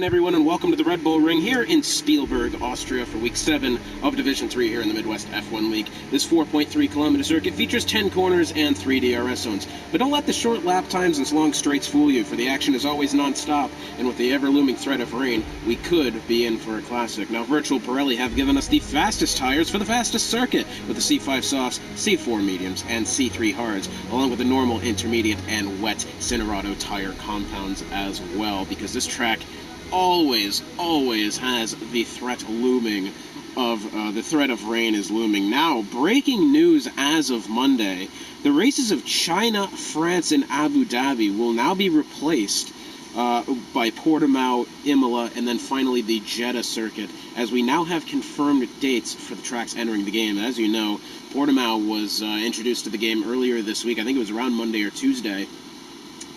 again, everyone, and welcome to the Red Bull Ring here in Spielberg, Austria for Week 7 of Division 3 here in the Midwest F1 League. This 4.3-kilometer circuit features 10 corners and 3 DRS zones. But don't let the short lap times and long straights fool you, for the action is always non-stop, and with the ever-looming threat of rain, we could be in for a classic. Now, Virtual Pirelli have given us the fastest tires for the fastest circuit, with the C5 softs, C4 mediums, and C3 hards, along with the normal, intermediate, and wet Cinerato tire compounds as well, because this track always has the threat looming of the threat of rain is looming. Now, breaking news as of Monday: the races of China, France, and Abu Dhabi will now be replaced by Portimao, Imola, and then finally the Jeddah circuit, as we now have confirmed dates for the tracks entering the game. As you know, Portimao was introduced to the game earlier this week. I think it was around Monday or Tuesday.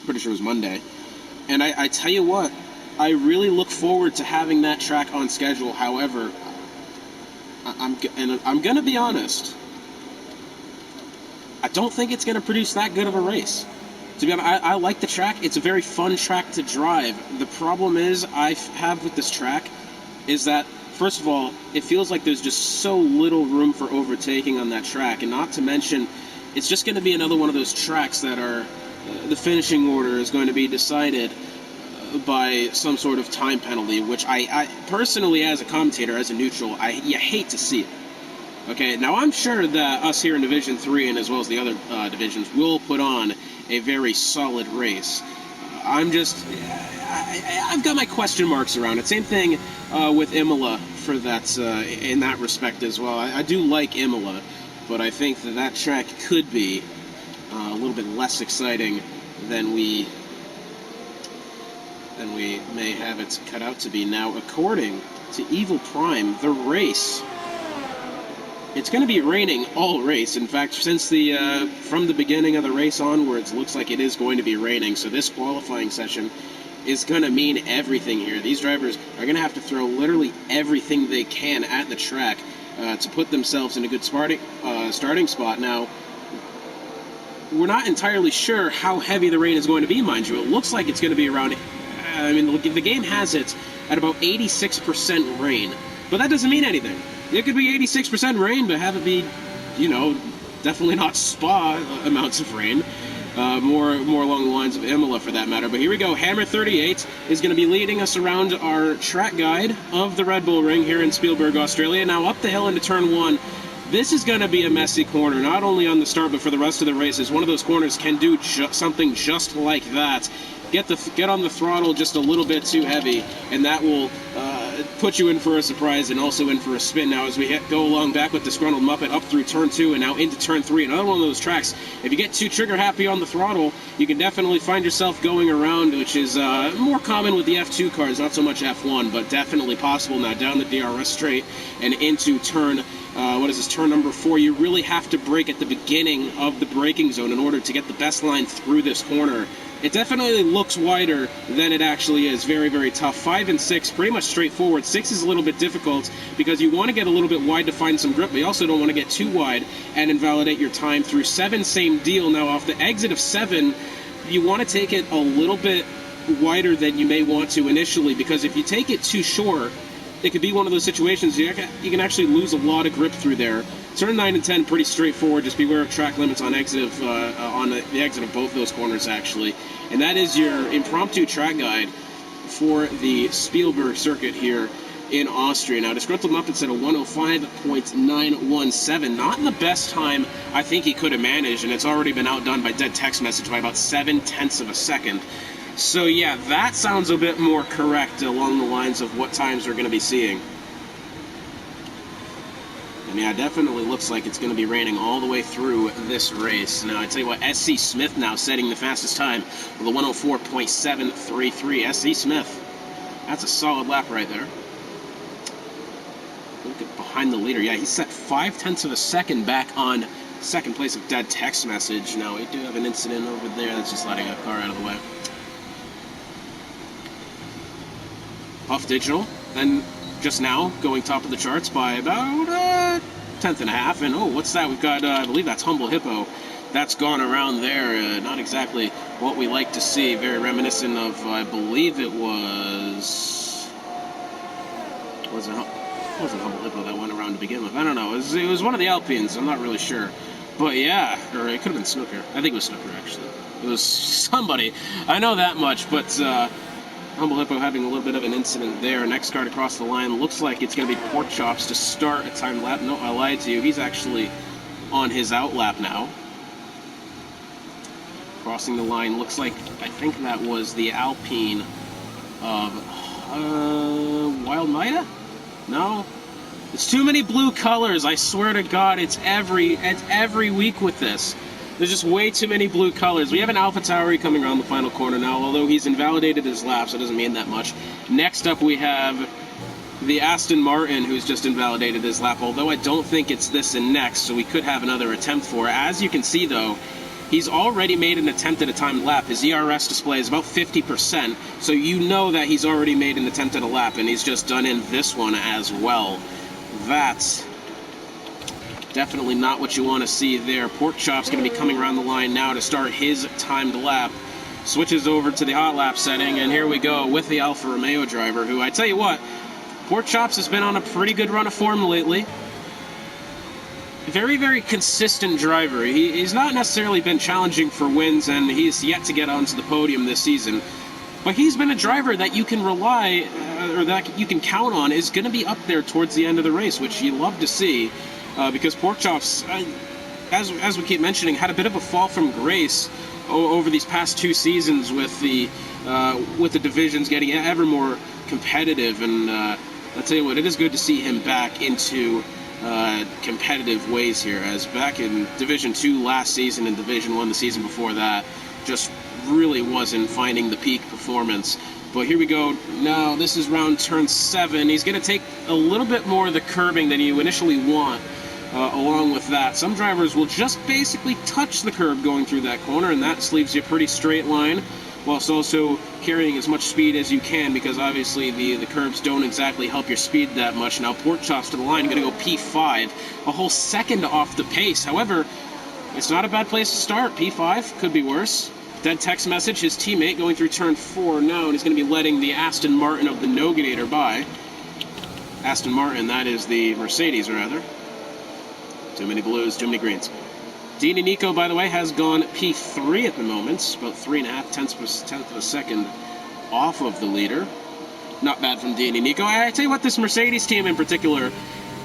Pretty sure it was Monday. And I tell you what, I really look forward to having that track on schedule. However, I'm going to be honest, I don't think it's going to produce that good of a race. To be honest, I like the track. It's a very fun track to drive. The problem is I have with this track is that, first of all, it feels like there's just so little room for overtaking on that track. And not to mention, it's just going to be another one of those tracks that are, the finishing order is going to be decided by some sort of time penalty, which I personally, as a commentator, as a neutral, you hate to see it. Okay, now I'm sure that us here in Division 3 and as well as the other divisions will put on a very solid race. I've got my question marks around it. Same thing with Imola for that, in that respect as well. I do like Imola, but I think that track could be a little bit less exciting than we may have it cut out to be. Now, according to Evil Prime, the race, it's going to be raining all race. In fact, since from the beginning of the race onwards, looks like it is going to be raining. So this qualifying session is going to mean everything here. These drivers are going to have to throw literally everything they can at the track to put themselves in a good starting spot. Now, we're not entirely sure how heavy the rain is going to be, mind you. It looks like it's going to be around, the game has it at about 86% rain. But that doesn't mean anything. It could be 86% rain, but have it be, definitely not Spa amounts of rain. More along the lines of Imola, for that matter. But here we go. Hammer 38 is going to be leading us around our track guide of the Red Bull Ring here in Spielberg, Australia. Now, up the hill into turn 1. This is going to be a messy corner, not only on the start, but for the rest of the races. One of those corners can do something just like that. Get on the throttle just a little bit too heavy, and that will put you in for a surprise and also in for a spin. Now, as we go along back with Disgruntled Muppet up through turn 2 and now into turn 3, another one of those tracks, if you get too trigger happy on the throttle, you can definitely find yourself going around, which is more common with the F2 cars, not so much F1, but definitely possible now down the DRS straight and into turn turn number 4. You really have to brake at the beginning of the braking zone in order to get the best line through this corner. It definitely looks wider than it actually is. Very, very tough. 5 and 6, pretty much straightforward. 6 is a little bit difficult because you want to get a little bit wide to find some grip, but you also don't want to get too wide and invalidate your time through 7. Same deal. Now, off the exit of 7, you want to take it a little bit wider than you may want to initially, because if you take it too short, it could be one of those situations you can actually lose a lot of grip through there. Turn 9 and 10, pretty straightforward. Just beware of track limits on the exit of both those corners, actually. And that is your impromptu track guide for the Spielberg circuit here in Austria. Now, Disgruntled Muppet said a 105.917. Not the best time I think he could have managed, and it's already been outdone by Dead Text Message by about 0.7 of a second. So yeah, that sounds a bit more correct along the lines of what times we're going to be seeing. And yeah, it definitely looks like it's going to be raining all the way through this race. Now, I tell you what, SC Smith now setting the fastest time with a 104.733. SC Smith, that's a solid lap right there. Look at behind the leader. Yeah, he set 0.5 of a second back on second place of Dead Text Message. Now, we do have an incident over there that's just letting a car out of the way. Puff Digital, then just now going top of the charts by about a 1/10 and a half. And oh, what's that? We've got, I believe that's Humble Hippo. That's gone around there. Not exactly what we like to see. Very reminiscent of, I believe it was wasn't Humble Hippo that went around to begin with. I don't know. It was one of the Alpines. I'm not really sure. But yeah, or it could have been Snooker. I think it was Snooker, actually. It was somebody. I know that much, but Humble Hippo having a little bit of an incident there. Next car to cross the line. Looks like it's going to be Pork Chops to start a time lap. No, I lied to you. He's actually on his out lap now. Crossing the line. Looks like, I think that was the Alpine of Wild Mida? No? It's too many blue colors. I swear to God, it's every week with this. There's just way too many blue colors. We have an AlphaTauri coming around the final corner now, although he's invalidated his lap, so it doesn't mean that much. Next up, we have the Aston Martin, who's just invalidated his lap, although I don't think it's this and next, so we could have another attempt for it. As you can see, though, he's already made an attempt at a timed lap. His ERS display is about 50%, so you know that he's already made an attempt at a lap, and he's just done in this one as well. That's definitely not what you want to see there. Pork Chop's going to be coming around the line now to start his timed lap. Switches over to the hot lap setting, and here we go with the Alfa Romeo driver, who, I tell you what, Pork Chops has been on a pretty good run of form lately. Very, very consistent driver. He's not necessarily been challenging for wins, and he's yet to get onto the podium this season. But he's been a driver that you can rely, or that you can count on, is going to be up there towards the end of the race, which you love to see, because Pork Chops, as we keep mentioning, had a bit of a fall from grace over these past 2 seasons with the divisions getting ever more competitive. And I'll tell you what, it is good to see him back into competitive ways here, as back in Division 2 last season and Division 1 the season before that, just really wasn't finding the peak performance. But here we go. Now this is round turn 7. He's going to take a little bit more of the curbing than you initially want. Along with that, some drivers will just basically touch the curb going through that corner, and that leaves you a pretty straight line, whilst also carrying as much speed as you can, because obviously the curbs don't exactly help your speed that much. Now Pork Chops to the line, going to go P5, a whole second off the pace. However, it's not a bad place to start. P5 could be worse. Dead text message, his teammate going through turn 4 now, and he's going to be letting the Aston Martin of the Noganator by. Aston Martin, that is the Mercedes, rather. Too many blues, too many greens. Dean and Nico, by the way, has gone P3 at the moment, about 3.5 tenths of a second off of the leader. Not bad from Dean and Nico. I tell you what, this Mercedes team in particular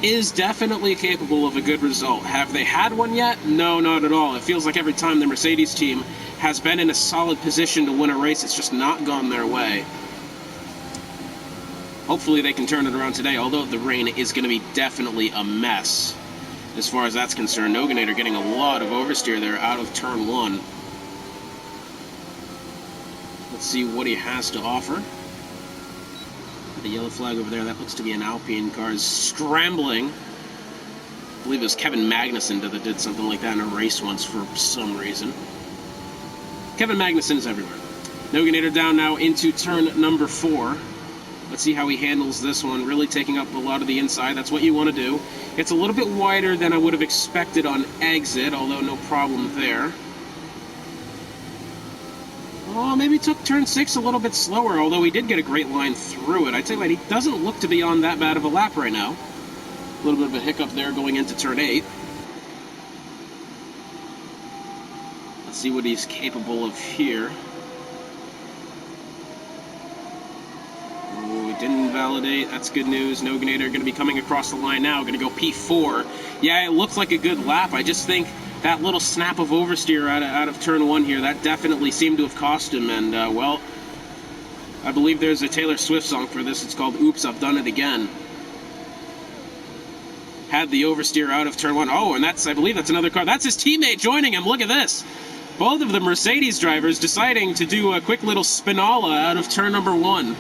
is definitely capable of a good result. Have they had one yet? No, not at all. It feels like every time the Mercedes team has been in a solid position to win a race, it's just not gone their way. Hopefully they can turn it around today, although the rain is going to be definitely a mess. As far as that's concerned, Noganator getting a lot of oversteer there out of turn 1. Let's see what he has to offer. The yellow flag over there, that looks to be an Alpine car, is scrambling. I believe it was Kevin Magnussen that did something like that in a race once for some reason. Kevin Magnussen is everywhere. Noganator down now into turn number 4. Let's see how he handles this one, really taking up a lot of the inside. That's what you want to do. It's a little bit wider than I would have expected on exit, although no problem there. Oh, maybe took turn 6 a little bit slower, although he did get a great line through it. I tell you what, he doesn't look to be on that bad of a lap right now. A little bit of a hiccup there going into turn 8. Let's see what he's capable of here. Didn't invalidate. That's good news. Noganator going to be coming across the line now. Going to go P4. Yeah, it looks like a good lap. I just think that little snap of oversteer out of turn 1 here, that definitely seemed to have cost him. And, well, I believe there's a Taylor Swift song for this. It's called Oops, I've Done It Again. Had the oversteer out of turn 1. Oh, and I believe that's another car. That's his teammate joining him. Look at this. Both of the Mercedes drivers deciding to do a quick little spinola out of turn number 1.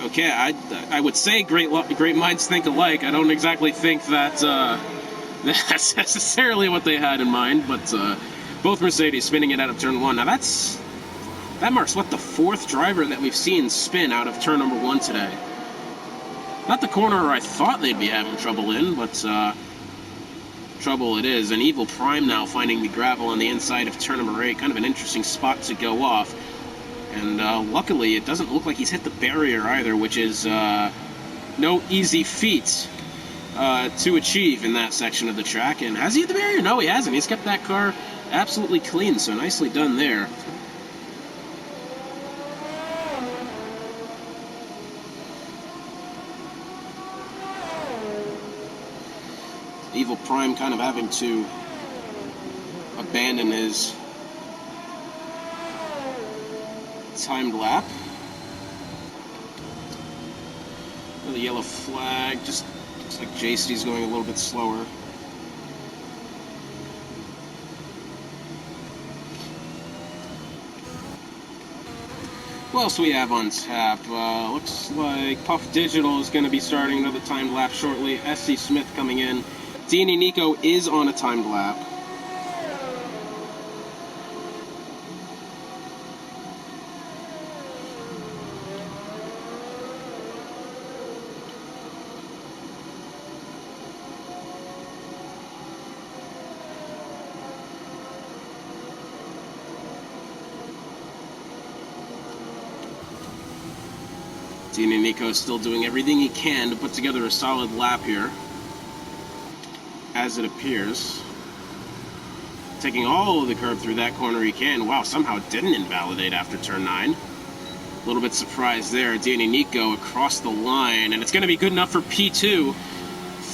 Okay, I would say great minds think alike. I don't exactly think that that's necessarily what they had in mind, but both Mercedes spinning it out of turn 1. Now that marks, what, the 4th driver that we've seen spin out of turn number 1 today. Not the corner I thought they'd be having trouble in, but trouble it is. And Evil Prime now finding the gravel on the inside of turn number 8. Kind of an interesting spot to go off. And luckily, it doesn't look like he's hit the barrier either, which is no easy feat to achieve in that section of the track. And has he hit the barrier? No, he hasn't. He's kept that car absolutely clean, so nicely done there. Evil Prime kind of having to abandon his timed lap. The yellow flag, just looks like JC's going a little bit slower. What else do we have on tap? Looks like Puff Digital is going to be starting another timed lap shortly. SC Smith coming in. Danny Nico is on a timed lap. Danny Nico is still doing everything he can to put together a solid lap here, as it appears. Taking all of the curb through that corner he can. Wow, somehow didn't invalidate after turn 9. A little bit surprised there. Danny Nico across the line, and it's going to be good enough for P2.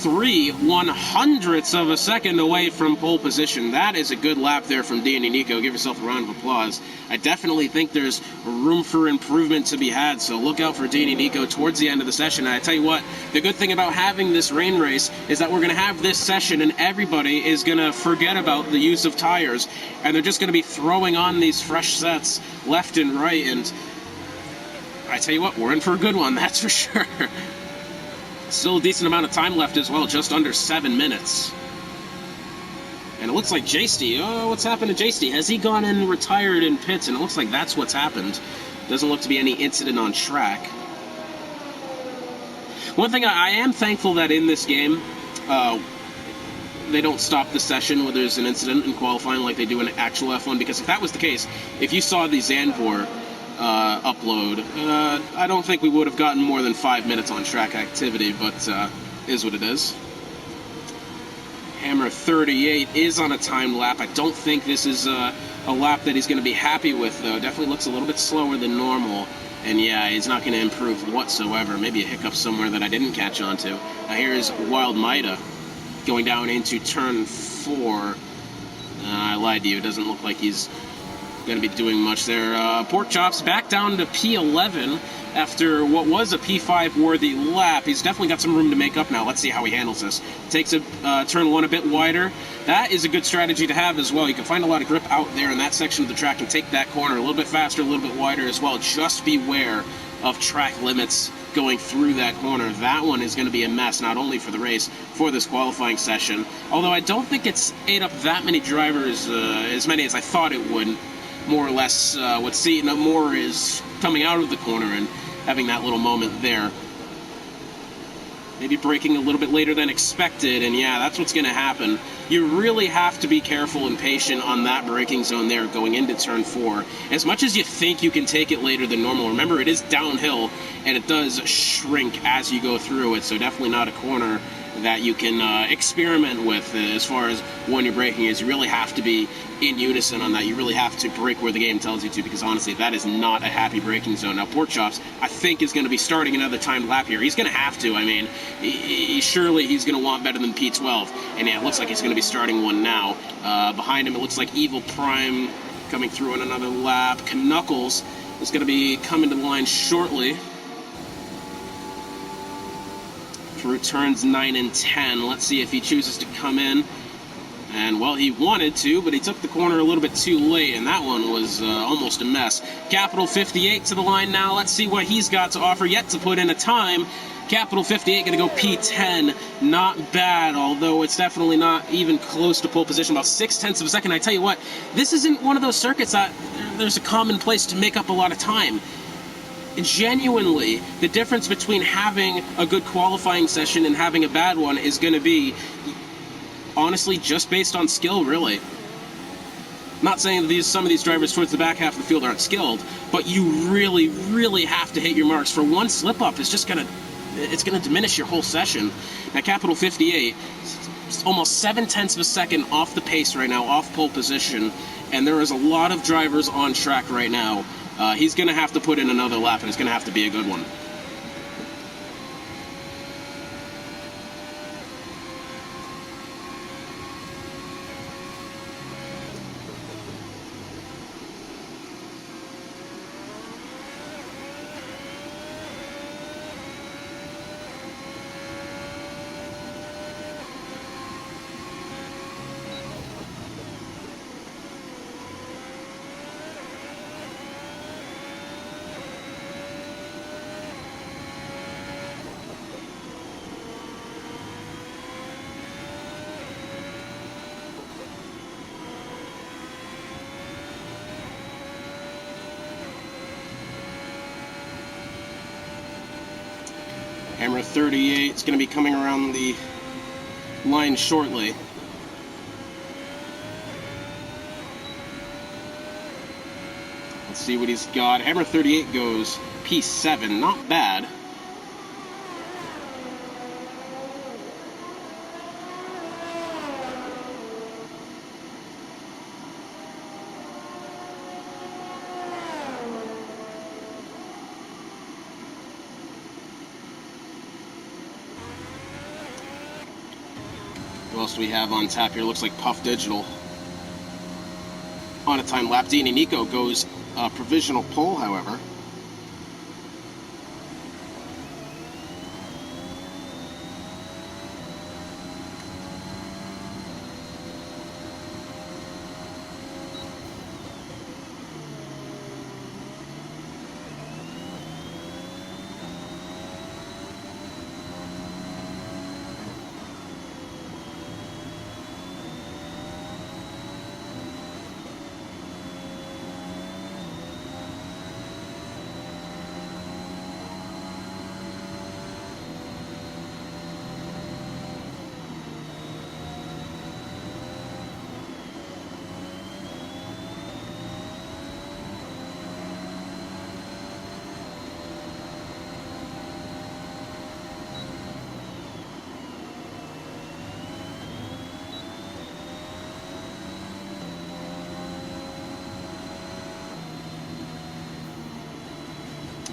3/100ths of a second away from pole position. That is a good lap there from Danny Nico. Give yourself a round of applause. I definitely think there's room for improvement to be had, so look out for Danny Nico towards the end of the session. And I tell you what, the good thing about having this rain race is that we're going to have this session and everybody is going to forget about the use of tires, and they're just going to be throwing on these fresh sets left and right, and I tell you what, we're in for a good one, that's for sure. Still a decent amount of time left as well, just under 7 minutes. And it looks like J-Sty, oh, what's happened to J-Sty? Has he gone and retired in pits? And it looks like that's what's happened. Doesn't look to be any incident on track. One thing I am thankful that in this game, they don't stop the session when there's an incident in qualifying like they do in actual F1, because if that was the case, if you saw the Zandvoort upload, I don't think we would have gotten more than 5 minutes on track activity, but is what it is. Hammer 38 is on a timed lap. I don't think this is a lap that he's going to be happy with, though. Definitely looks a little bit slower than normal, and yeah, he's not going to improve whatsoever. Maybe a hiccup somewhere that I didn't catch on to. Now here's Wild Maida going down into turn 4. I lied to you. It doesn't look like he's going to be doing much there. Pork Chops back down to P11 after what was a P5 worthy lap. He's definitely got some room to make up now. Let's see how he handles this. Takes a turn 1 a bit wider. That is a good strategy to have as well. You can find a lot of grip out there in that section of the track and take that corner a little bit faster, a little bit wider as well. Just beware of track limits going through that corner. That one is going to be a mess, not only for the race, for this qualifying session. Although I don't think it's ate up that many drivers, as many as I thought it would. More or less, what's seen more is coming out of the corner and having that little moment there. Maybe braking a little bit later than expected, and yeah, that's what's going to happen. You really have to be careful and patient on that braking zone there going into turn 4. As much as you think you can take it later than normal, remember it is downhill, and it does shrink as you go through it, so definitely not a corner that you can experiment with as far as when you're braking is. You really have to be in unison on that. You really have to brake where the game tells you to, because honestly, that is not a happy braking zone. Now, Pork Chops, I think, is going to be starting another timed lap here. He's going to have to. I mean, surely he's going to want better than P12. And yeah, it looks like he's going to be starting one now. Behind him, it looks like Evil Prime coming through on another lap. Knuckles is going to be coming to the line shortly through turns 9 and 10. Let's see if he chooses to come in. And, well, he wanted to, but he took the corner a little bit too late, and that one was almost a mess. Capital 58 to the line now. Let's see what he's got to offer. Yet to put in a time. Capital 58 going to go P10. Not bad, although it's definitely not even close to pole position. About 0.6 of a second. I tell you what, this isn't one of those circuits that there's a common place to make up a lot of time. Genuinely, the difference between having a good qualifying session and having a bad one is going to be, honestly, just based on skill, really. Not saying that some of these drivers towards the back half of the field aren't skilled, but you really, really have to hit your marks. For one slip up, it's gonna diminish your whole session. At Capital 58, it's almost 0.7 of a second off the pace right now, off pole position, and there is a lot of drivers on track right now. He's gonna have to put in another lap, and it's gonna have to be a good one. Camera 38 is going to be coming around the line shortly. Let's see what he's got. Hammer 38 goes P7, not bad. Who else do we have on tap here? Looks like Puff Digital. On a time lap, Dini Nico goes provisional pole, however.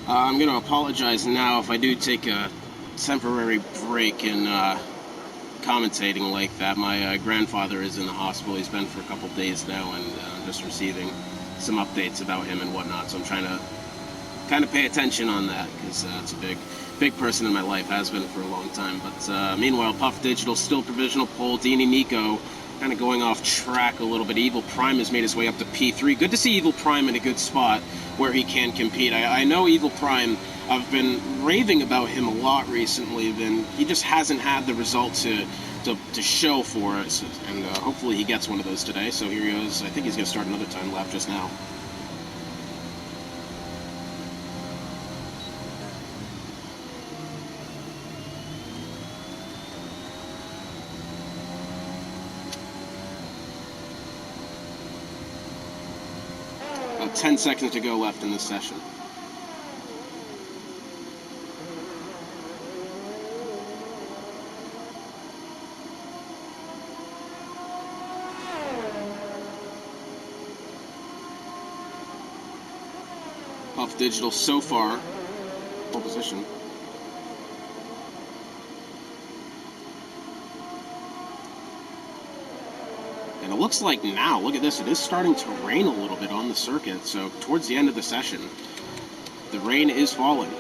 I'm going to apologize now if I do take a temporary break in commentating like that. My grandfather is in the hospital. He's been for a couple days now, and I'm just receiving some updates about him and whatnot. So I'm trying to kind of pay attention on that, because it's a big person in my life, has been for a long time. But meanwhile, Puff Digital still provisional pole. Dini Nico kind of going off track a little bit. Evil Prime has made his way up to P3. Good to see Evil Prime in a good spot where he can compete. I know Evil Prime, I've been raving about him a lot recently, and he just hasn't had the result to show for us, and hopefully he gets one of those today. So here he goes. I think he's going to start another time lap just now. About 10 seconds to go left in this session. Puff Digital so far, pole position. And it looks like now, look at this, it is starting to rain a little bit on the circuit, so towards the end of the session, the rain is falling.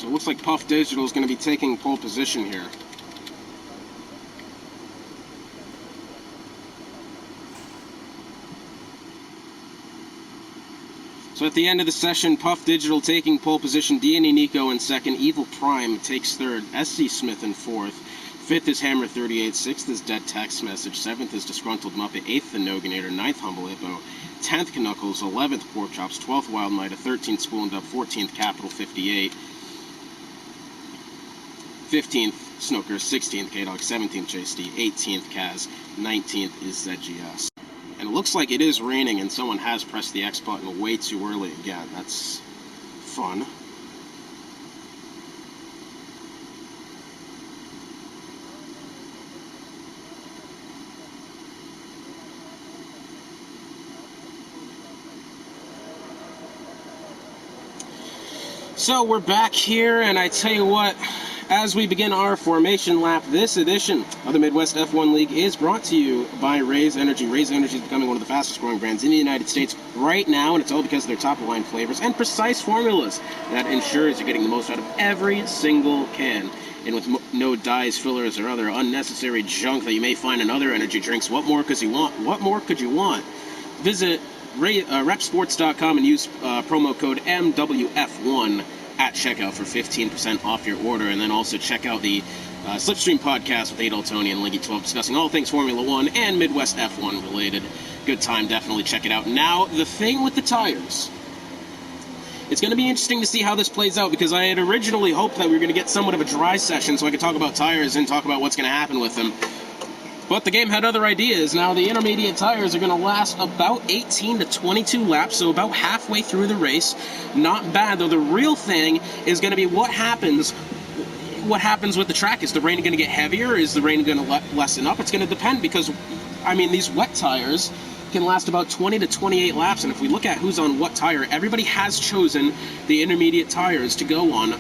So it looks like Puff Digital is going to be taking pole position here. So at the end of the session, Puff Digital taking pole position, D&E Nico in second, Evil Prime takes third, SC Smith in fourth, fifth is Hammer 38, sixth is Dead Text Message, seventh is Disgruntled Muppet, eighth the Noganator, ninth Humble Hippo, 10th Knuckles, 11th Pork Chops, 12th Wild Might, 13th Spooned Up, 14th Capital 58, 15th Snooker, 16th K-Dog, 17th JSD, 18th Kaz, 19th is ZGS. And it looks like it is raining and someone has pressed the X button way too early again. That's fun. So we're back here, and I tell you what, as we begin our formation lap, this edition of the Midwest F1 League is brought to you by Raze Energy. Raze Energy is becoming one of the fastest growing brands in the United States right now, and it's all because of their top-of-line flavors and precise formulas that ensures you're getting the most out of every single can. And with no dyes, fillers, or other unnecessary junk that you may find in other energy drinks, what more could you want? What more could you want? Visit repsports.com and use promo code MWF1 at checkout for 15% off your order. And then also check out the Slipstream podcast with Adol, Tony, and Linky12 discussing all things Formula 1 and Midwest F1 related. Good time, definitely check it out. Now, the thing with the tires. It's going to be interesting to see how this plays out, because I had originally hoped that we were going to get somewhat of a dry session so I could talk about tires and talk about what's going to happen with them. But the game had other ideas. Now, the intermediate tires are going to last about 18 to 22 laps, so about halfway through the race. Not bad, though. The real thing is going to be what happens with the track. Is the rain going to get heavier? Is the rain going to lessen up? It's going to depend, because, I mean, these wet tires can last about 20 to 28 laps, and if we look at who's on what tire, everybody has chosen the intermediate tires to go on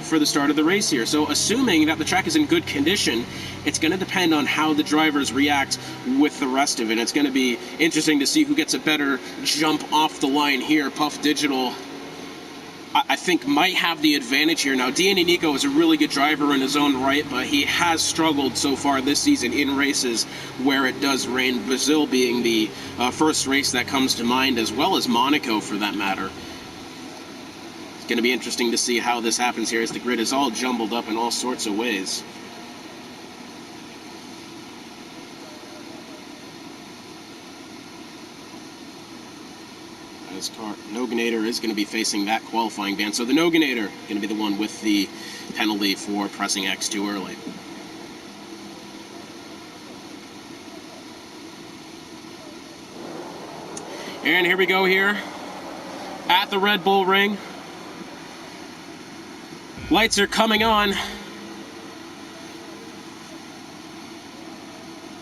for the start of the race here. So assuming that the track is in good condition, it's going to depend on how the drivers react with the rest of it. It's going to be interesting to see who gets a better jump off the line here. Puff Digital, I think, might have the advantage here. Now, D&E Nico is a really good driver in his own right, but he has struggled so far this season in races where it does rain, Brazil being the first race that comes to mind, as well as Monaco for that matter. It's going to be interesting to see how this happens here, as the grid is all jumbled up in all sorts of ways. This car, Noganator, is going to be facing that qualifying ban. So the Noganator going to be the one with the penalty for pressing X too early. And here we go here at the Red Bull Ring. Lights are coming on.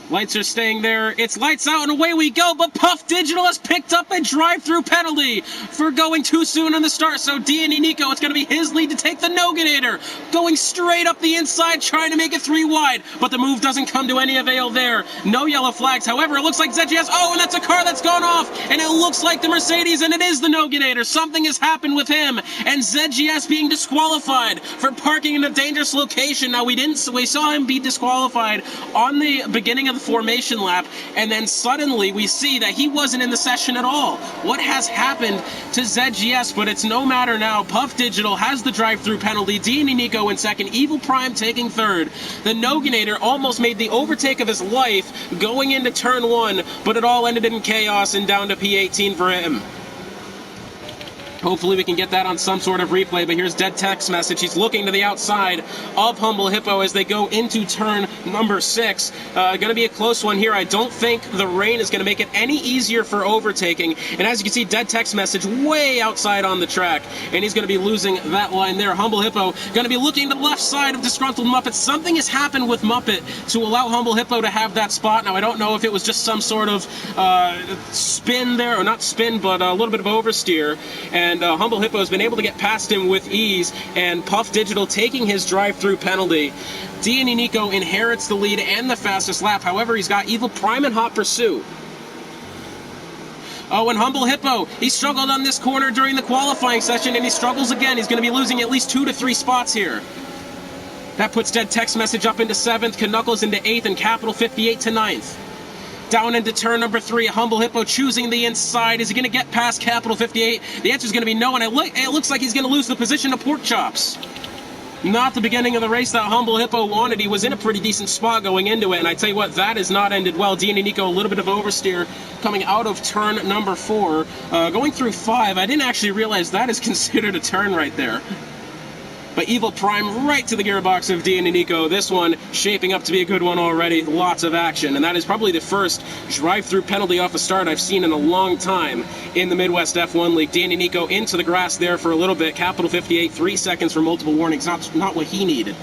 Lights are staying there. It's lights out and away we go, but Puff Digital has picked up a drive-through penalty for going too soon on the start. So D&E Nico, it's going to be his lead to take the Noganator, going straight up the inside, trying to make it 3 wide, but the move doesn't come to any avail there. No yellow flags. However, it looks like ZGS, and that's a car that's gone off, and it looks like the Mercedes, and it is the Noganator. Something has happened with him, and ZGS being disqualified for parking in a dangerous location. Now, we saw him be disqualified on the beginning of the formation lap, and then suddenly we see that he wasn't in the session at all. What has happened to ZGS? But it's no matter now. Puff Digital has the drive-through penalty. D&E Nico in second. Evil Prime taking third. The Noganator almost made the overtake of his life going into turn 1, but it all ended in chaos and down to P18 for him. Hopefully we can get that on some sort of replay, but here's Dead Text Message. He's looking to the outside of Humble Hippo as they go into turn number 6. Going to be a close one here. I don't think the rain is going to make it any easier for overtaking. And as you can see, Dead Text Message way outside on the track, and he's going to be losing that line there. Humble Hippo going to be looking to the left side of Disgruntled Muppet. Something has happened with Muppet to allow Humble Hippo to have that spot. Now, I don't know if it was just some sort of spin there, or not spin, but a little bit of oversteer. And Humble Hippo has been able to get past him with ease, and Puff Digital taking his drive-through penalty. D&E Nico inherits the lead and the fastest lap. However, he's got Evil Prime in hot pursuit. Oh, and Humble Hippo, he struggled on this corner during the qualifying session, and he struggles again. He's going to be losing at least 2 to 3 spots here. That puts Dead Text Message up into 7th, Knuckles into 8th, and Capital 58 to 9th. Down into turn number 3, Humble Hippo choosing the inside. Is he going to get past Capital 58? The answer is going to be no, and it looks like he's going to lose the position to Pork Chops. Not the beginning of the race that Humble Hippo wanted. He was in a pretty decent spot going into it, and I tell you what, that has not ended well. Dean Nico, a little bit of oversteer coming out of turn number 4. Going through 5, I didn't actually realize that is considered a turn right there. But Evil Prime right to the gearbox of Dean Nico. This one shaping up to be a good one already. Lots of action, and that is probably the first drive-through penalty off a start I've seen in a long time in the Midwest F1 League. Dean Nico into the grass there for a little bit. Capital 58, 3 seconds for multiple warnings. Not what he needed.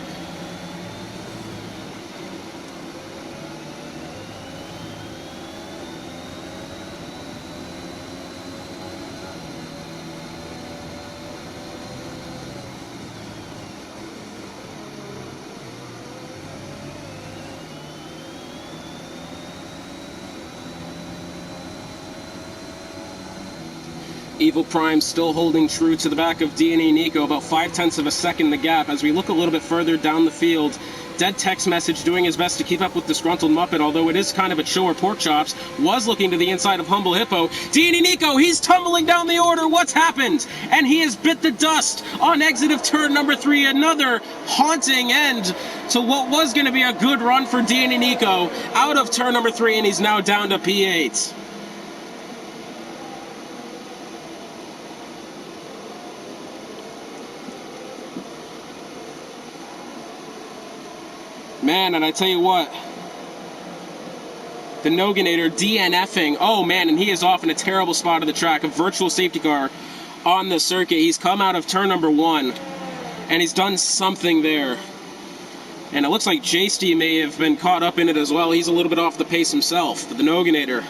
Evil Prime still holding true to the back of D&E Nico, about 0.5 of a second the gap. As we look a little bit further down the field, Dead Text Message doing his best to keep up with Disgruntled Muppet, although it is kind of a chore. Pork Chops was looking to the inside of Humble Hippo. D&E Nico, he's tumbling down the order. What's happened? And he has bit the dust on exit of turn number 3. Another haunting end to what was going to be a good run for D&E Nico out of turn number 3, and he's now down to P8. Man, and I tell you what, the Noganator DNFing. Oh man, and he is off in a terrible spot of the track. A virtual safety car on the circuit. He's come out of turn number 1, and he's done something there. And it looks like J-Stee may have been caught up in it as well. He's a little bit off the pace himself. But the Noganator,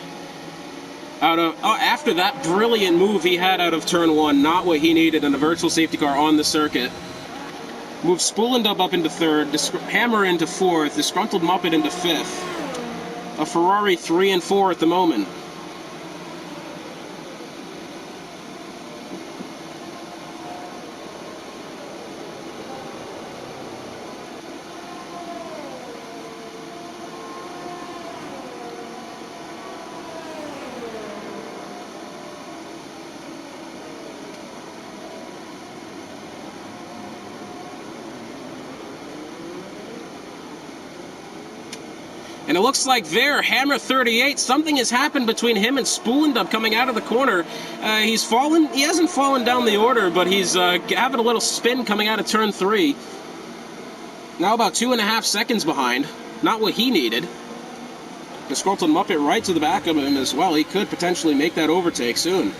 after that brilliant move he had out of turn 1, not what he needed in a virtual safety car on the circuit. Move Spoolendub up into 3rd, Hammer into 4th, Disgruntled Muppet into 5th. A Ferrari 3 and 4 at the moment. And it looks like there, Hammer 38, something has happened between him and Spoolendub coming out of the corner. He's fallen. He hasn't fallen down the order, but he's having a little spin coming out of turn 3. Now about 2.5 seconds behind. Not what he needed. The Disgruntled Muppet right to the back of him as well. He could potentially make that overtake soon.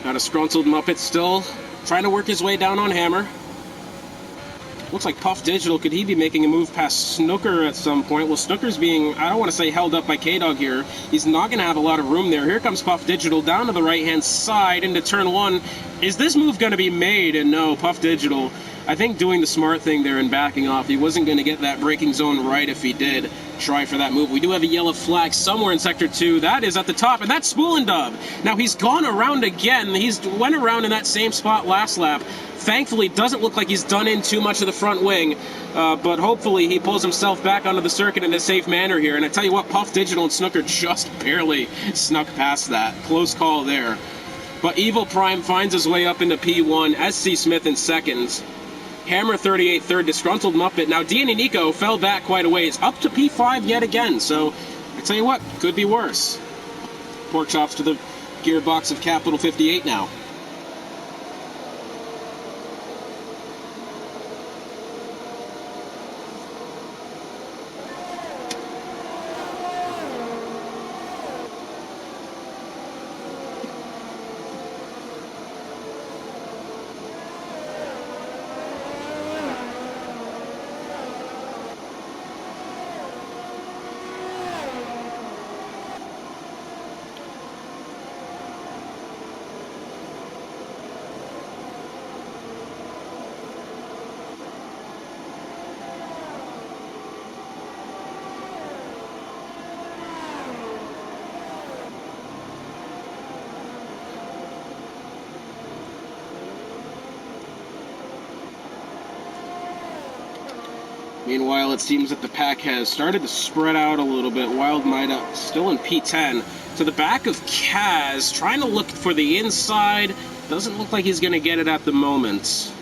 Now Disgruntled Muppet still trying to work his way down on Hammer. Looks like Puff Digital, could he be making a move past Snooker at some point? Well, Snooker's being, I don't want to say held up by K-Dog here. He's not going to have a lot of room there. Here comes Puff Digital down to the right-hand side into turn 1. Is this move going to be made? And no, Puff Digital, I think doing the smart thing there and backing off. He wasn't going to get that braking zone right if he did try for that move. We do have a yellow flag somewhere in Sector 2. That is at the top, and that's Spoolendub. Now, he's gone around again. He's went around in that same spot last lap. Thankfully, doesn't look like he's done in too much of the front wing, but hopefully he pulls himself back onto the circuit in a safe manner here. And I tell you what, Puff Digital and Snooker just barely snuck past that. Close call there. But Evil Prime finds his way up into P1, SC Smith in 2nd. Hammer 38 3rd, Disgruntled Muppet. Now D&E Nico fell back quite a ways, up to P5 yet again. So I tell you what, could be worse. Pork Chops to the gearbox of Capital 58 now. Meanwhile, it seems that the pack has started to spread out a little bit. Wild Mida still in P10. To the back of Kaz, trying to look for the inside. Doesn't look like he's going to get it at the moment.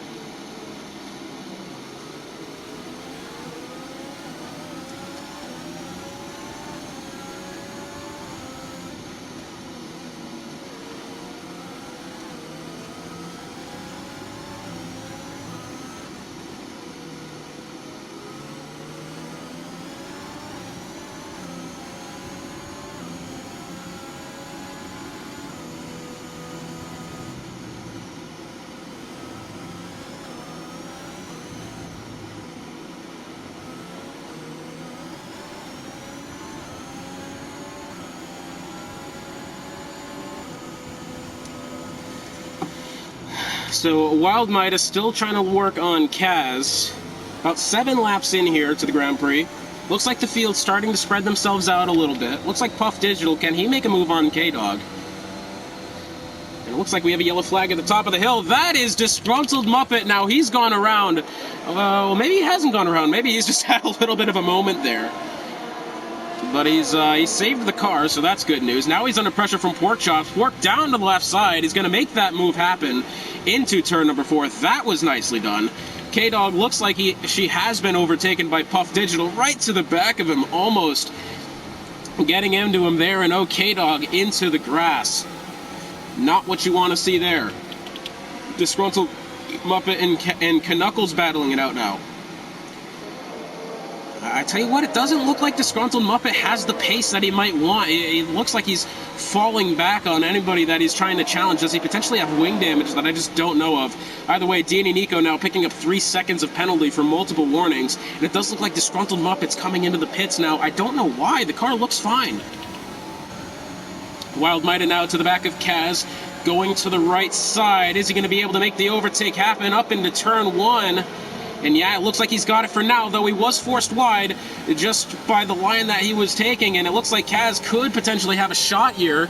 So Wild Midas still trying to work on Kaz. About 7 laps in here to the Grand Prix. Looks like the field's starting to spread themselves out a little bit. Looks like Puff Digital, can he make a move on K-Dog? And it looks like we have a yellow flag at the top of the hill. That is Disgruntled Muppet. Now he's gone around. Well, maybe he hasn't gone around. Maybe he's just had a little bit of a moment there. But he saved the car, so that's good news. Now he's under pressure from Pork Chops. Pork down to the left side. He's going to make that move happen into turn number 4. That was nicely done. K-Dog looks like she has been overtaken by Puff Digital right to the back of him, almost getting into him there, and K-Dog into the grass. Not what you want to see there. Disgruntled Muppet and Knuckles battling it out now. I tell you what, it doesn't look like Disgruntled Muppet has the pace that he might want. It looks like he's falling back on anybody that he's trying to challenge. Does he potentially have wing damage that I just don't know of? Either way, Danny Nico now picking up 3 seconds of penalty for multiple warnings. And it does look like Disgruntled Muppet's coming into the pits now. I don't know why. The car looks fine. Wild Mida now to the back of Kaz, going to the right side. Is he going to be able to make the overtake happen up into turn 1? And yeah, it looks like he's got it for now, though he was forced wide just by the line that he was taking, and it looks like Kaz could potentially have a shot here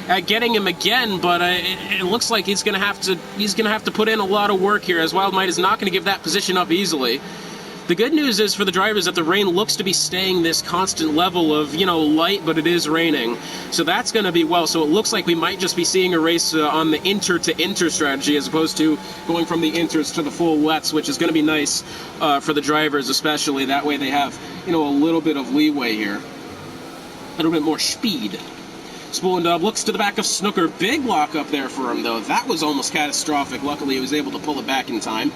at getting him again, but it looks like he's gonna have to put in a lot of work here, as Wild Might is not going to give that position up easily. The good news is for the drivers that the rain looks to be staying this constant level of, light, but it is raining. So that's going to be well. So it looks like we might just be seeing a race on the inter-to-inter strategy as opposed to going from the inters to the full wets, which is going to be nice for the drivers especially. That way they have, a little bit of leeway here. A little bit more speed. Spool and Dub looks to the back of Snooker. Big lock up there for him, though. That was almost catastrophic. Luckily, he was able to pull it back in time.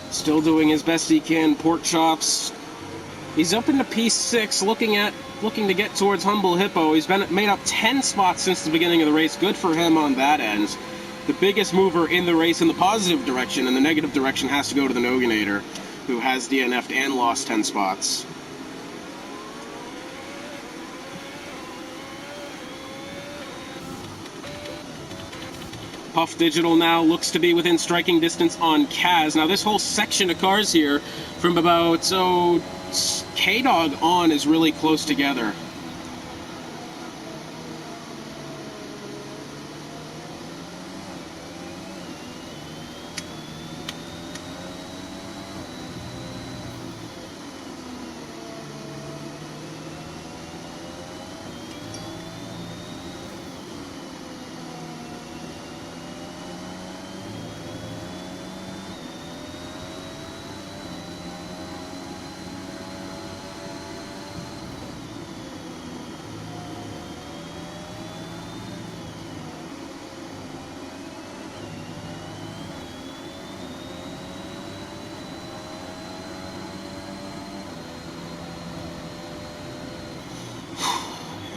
Still doing his best he can. Pork Chops. He's up into P6, looking to get towards Humble Hippo. He's been made up 10 spots since the beginning of the race. Good for him on that end. The biggest mover in the race in the positive direction, and the negative direction has to go to the Noganator, who has DNF'd and lost 10 spots. Puff Digital now looks to be within striking distance on Kaz. Now this whole section of cars here from about, K-Dog on is really close together.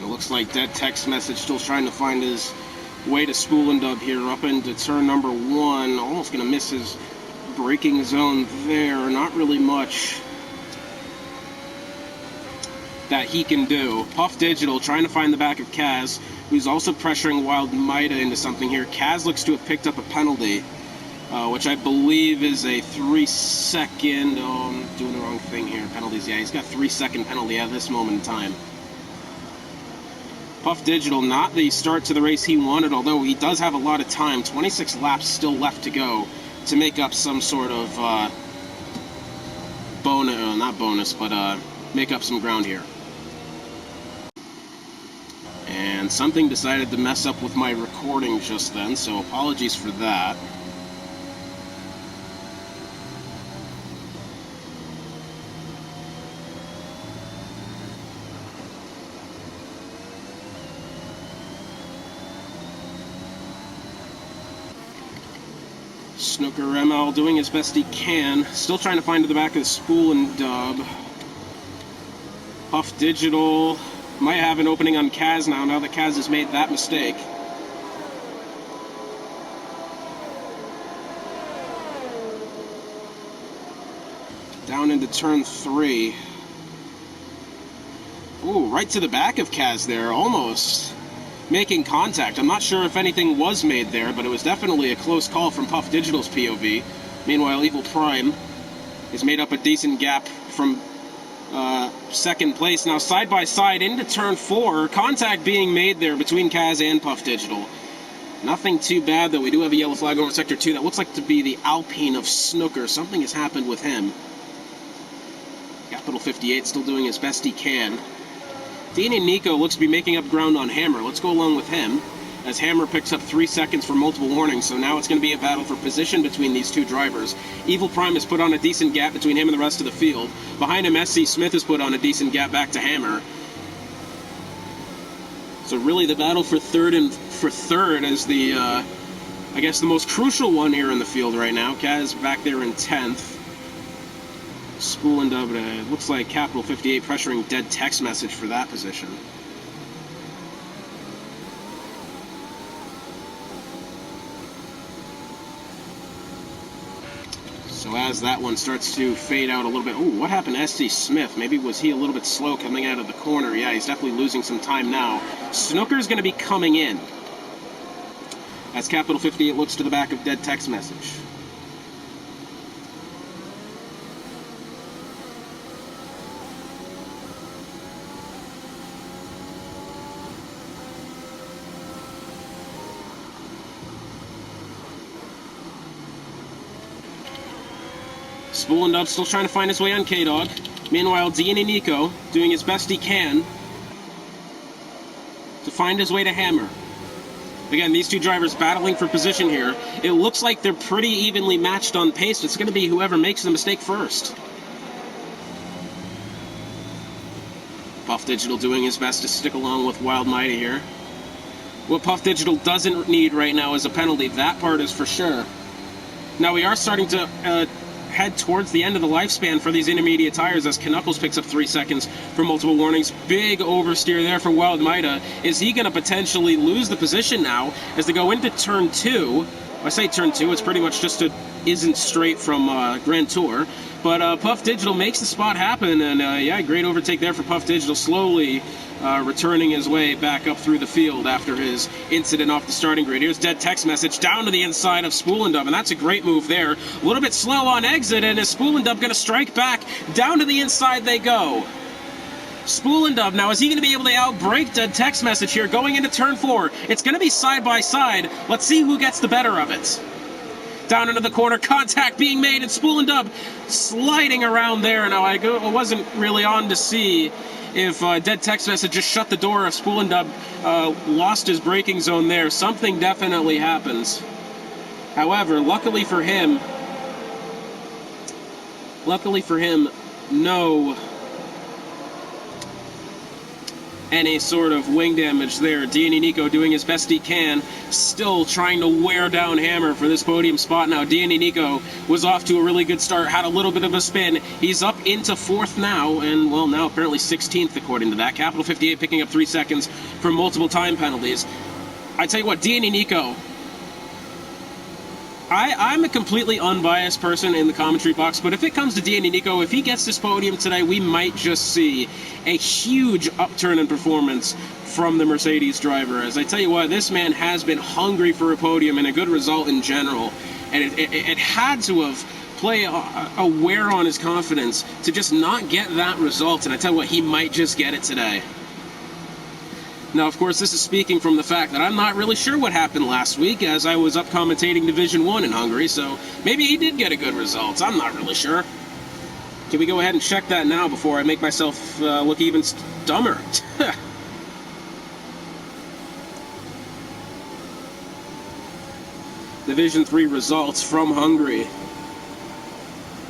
Looks like that text message still trying to find his way to Spool and Dub here up into turn number 1. Almost going to miss his braking zone there. Not really much. that he can do. Puff Digital trying to find the back of Kaz, who's also pressuring Wild Mida into something here. Kaz looks to have picked up a penalty, which I believe is a 3-second... Oh, I'm doing the wrong thing here. Penalties, yeah, he's got 3-second penalty at this moment in time. Puff Digital, not the start to the race he wanted, although he does have a lot of time. 26 laps still left to go to make up some sort of make up some ground here. And something decided to mess up with my recording just then, so apologies for that. Snooker ML doing his best he can. Still trying to find to the back of the spool and dub. Puff Digital might have an opening on Kaz now that Kaz has made that mistake. Down into turn 3. Ooh, right to the back of Kaz there, almost making contact. I'm not sure if anything was made there, but it was definitely a close call from Puff Digital's POV. Meanwhile, Evil Prime has made up a decent gap from second place. Now side by side into turn 4, contact being made there between Kaz and Puff Digital. Nothing too bad, though. We do have a yellow flag over sector 2. That looks like to be the Alpine of Snooker. Something has happened with him. Capital 58 still doing his best he can. Dean and Nico looks to be making up ground on Hammer. Let's go along with him, as Hammer picks up 3 seconds for multiple warnings, so now it's going to be a battle for position between these two drivers. Evil Prime has put on a decent gap between him and the rest of the field. Behind him, SC Smith has put on a decent gap back to Hammer. So really the battle for third is the, I guess the most crucial one here in the field right now. Kaz back there in 10th. Spool and dub, it looks like Capital 58 pressuring dead text message for that position. So as that one starts to fade out a little bit, ooh, what happened to SC Smith? Maybe was he a little bit slow coming out of the corner? Yeah, he's definitely losing some time now. Snooker's going to be coming in as Capital 58 looks to the back of dead text message. Spool and Dub still trying to find his way on K-Dog. Meanwhile, DNA Nico doing his best he can to find his way to Hammer. Again, these two drivers battling for position here. It looks like they're pretty evenly matched on pace. It's going to be whoever makes the mistake first. Puff Digital doing his best to stick along with Wild Mighty here. What Puff Digital doesn't need right now is a penalty. That part is for sure. Now we are starting to head towards the end of the lifespan for these intermediate tires as Knuckles picks up 3 seconds for multiple warnings. Big oversteer there for Wild Mida. Is he going to potentially lose the position now as they go into turn 2? I say turn 2, it's pretty much just isn't straight from Grand Tour. But Puff Digital makes the spot happen, and yeah, great overtake there for Puff Digital, slowly returning his way back up through the field after his incident off the starting grid. Here's dead text message down to the inside of Spool and Dub, and that's a great move there. A little bit slow on exit, and is Spool and Dub going to strike back? Down to the inside they go. Spool and Dub, now is he going to be able to outbrake dead text message here going into turn 4? It's going to be side by side. Let's see who gets the better of it. Down into the corner, contact being made, and Spool and Dub sliding around there. Now, I wasn't really on to see if dead text message just shut the door, if Spool and Dub lost his braking zone there. Something definitely happens. However, luckily for him, no any sort of wing damage there. D&E Nico doing his best he can, still trying to wear down Hammer for this podium spot now. D&E Nico was off to a really good start, had a little bit of a spin. He's up into 4th now, and well, now apparently 16th according to that. Capital 58 picking up 3 seconds for multiple time penalties. I tell you what, D&E Nico I'm a completely unbiased person in the commentary box, but if it comes to Danny Nico, if he gets this podium today, we might just see a huge upturn in performance from the Mercedes driver. As I tell you what, this man has been hungry for a podium and a good result in general, and it had to have played a wear on his confidence to just not get that result, and I tell you what, he might just get it today. Now, of course, this is speaking from the fact that I'm not really sure what happened last week, as I was up commentating Division 1 in Hungary, so maybe he did get a good result. I'm not really sure. Can we go ahead and check that now before I make myself look even dumber? Division 3 results from Hungary.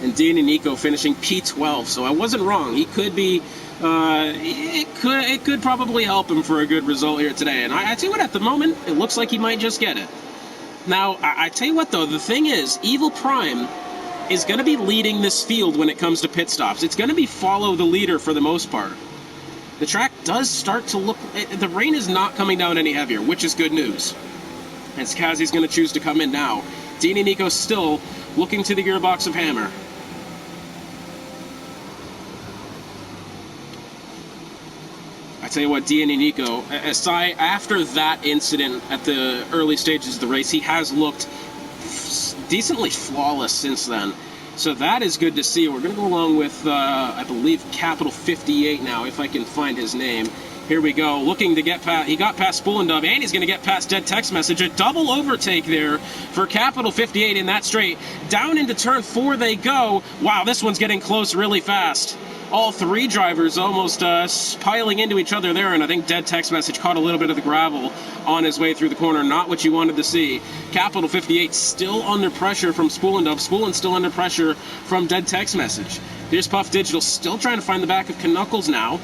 And Danny Nico finishing P12, so I wasn't wrong. He could be... it could probably help him for a good result here today. And I tell you what, at the moment, it looks like he might just get it. Now, I tell you what, though, the thing is, Evil Prime is going to be leading this field when it comes to pit stops. It's going to be follow the leader for the most part. The track does start to look... The rain is not coming down any heavier, which is good news. As Kazi's going to choose to come in now. Danny Nico still looking to the gearbox of Hammer. I tell you what, Danny Nico, aside after that incident at the early stages of the race, he has looked decently flawless since then. So that is good to see. We're going to go along with, I believe, Capital 58 now, if I can find his name. Here we go, looking to get past, he got past Spoolendub, and he's going to get past Dead Text Message. A double overtake there for Capital 58 in that straight. Down into turn 4 they go. Wow, this one's getting close really fast. All three drivers almost piling into each other there, and I think Dead Text Message caught a little bit of the gravel on his way through the corner. Not what you wanted to see. Capital 58 still under pressure from Spoolendub. Spoolen still under pressure from Dead Text Message. Here's Puff Digital still trying to find the back of Knuckles now.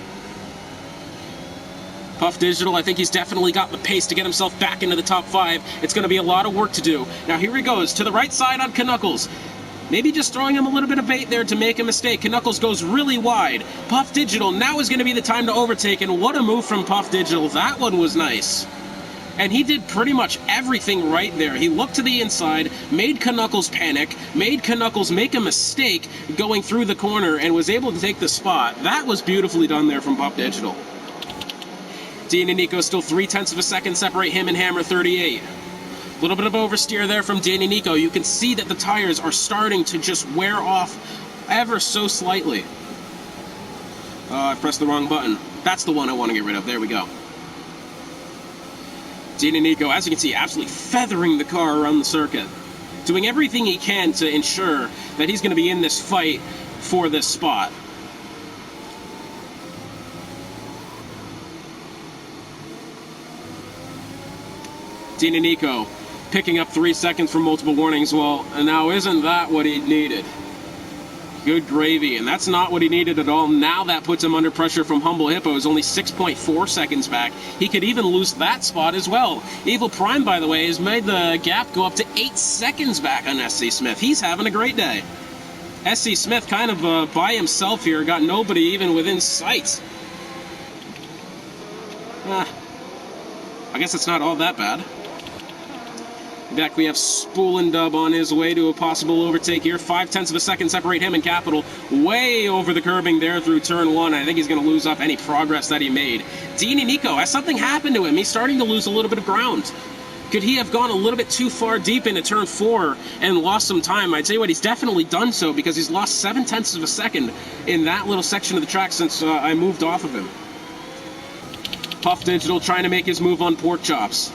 Puff Digital, I think he's definitely got the pace to get himself back into the top 5. It's going to be a lot of work to do. Now here he goes, to the right side on Knuckles. Maybe just throwing him a little bit of bait there to make a mistake. Knuckles goes really wide. Puff Digital, now is going to be the time to overtake, and what a move from Puff Digital. That one was nice. And he did pretty much everything right there. He looked to the inside, made Knuckles panic, made Knuckles make a mistake going through the corner, and was able to take the spot. That was beautifully done there from Puff Digital. Danny Nico still 0.3 of a second separate him and Hammer 38. A little bit of oversteer there from Danny Nico. You can see that the tires are starting to just wear off ever so slightly. I pressed the wrong button. That's the one I want to get rid of. There we go. Danny Nico, as you can see, absolutely feathering the car around the circuit. Doing everything he can to ensure that he's going to be in this fight for this spot. Danny Nico picking up 3 seconds from multiple warnings. Well, now isn't that what he needed? Good gravy, and that's not what he needed at all. Now that puts him under pressure from Humble Hippos, only 6.4 seconds back. He could even lose that spot as well. Evil Prime, by the way, has made the gap go up to 8 seconds back on SC Smith. He's having a great day. SC Smith kind of by himself here, got nobody even within sight. I guess it's not all that bad. Back we have Spoolendub on his way to a possible overtake here. 0.5 of a second separate him and Capital. Way over the curbing there through turn 1. I think he's going to lose up any progress that he made. Danny Nico, has something happened to him? He's starting to lose a little bit of ground. Could he have gone a little bit too far deep into turn 4 and lost some time? I'd tell you what, he's definitely done so because he's lost 0.7 of a second in that little section of the track since I moved off of him. Puff Digital trying to make his move on Pork Chops.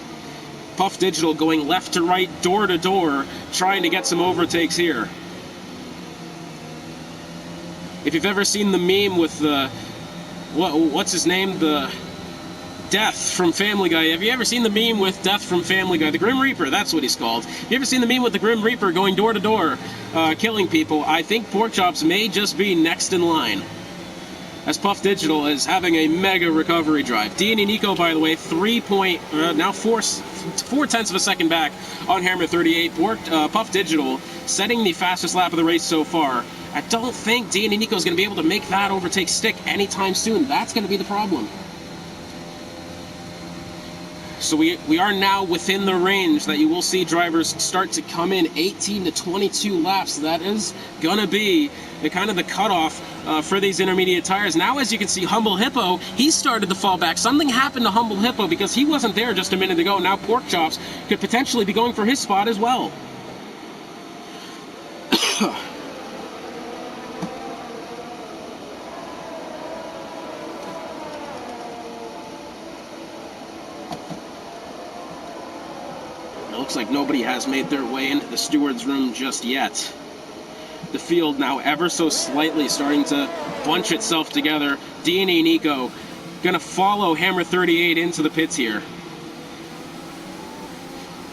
Puff Digital going left to right, door to door, trying to get some overtakes here. If you've ever seen the meme with the, what's his name? The Death from Family Guy. Have you ever seen the meme with Death from Family Guy? The Grim Reaper, that's what he's called. Have you ever seen the meme with the Grim Reaper going door to door, killing people? I think Pork Chops may just be next in line, as Puff Digital is having a mega recovery drive. Danny Nico, by the way, 4.4 of a second back on Hammer 38. Puff Digital setting the fastest lap of the race so far. I don't think Danny Nico is going to be able to make that overtake stick anytime soon. That's going to be the problem. So we are now within the range that you will see drivers start to come in 18 to 22 laps. That is going to be kind of the cutoff for these intermediate tires. Now, as you can see, Humble Hippo, he started to fall back. Something happened to Humble Hippo because he wasn't there just a minute ago. Now Pork Chops could potentially be going for his spot as well. Looks like nobody has made their way into the steward's room just yet. The field now ever so slightly starting to bunch itself together. D&E Nico going to follow Hammer 38 into the pits here.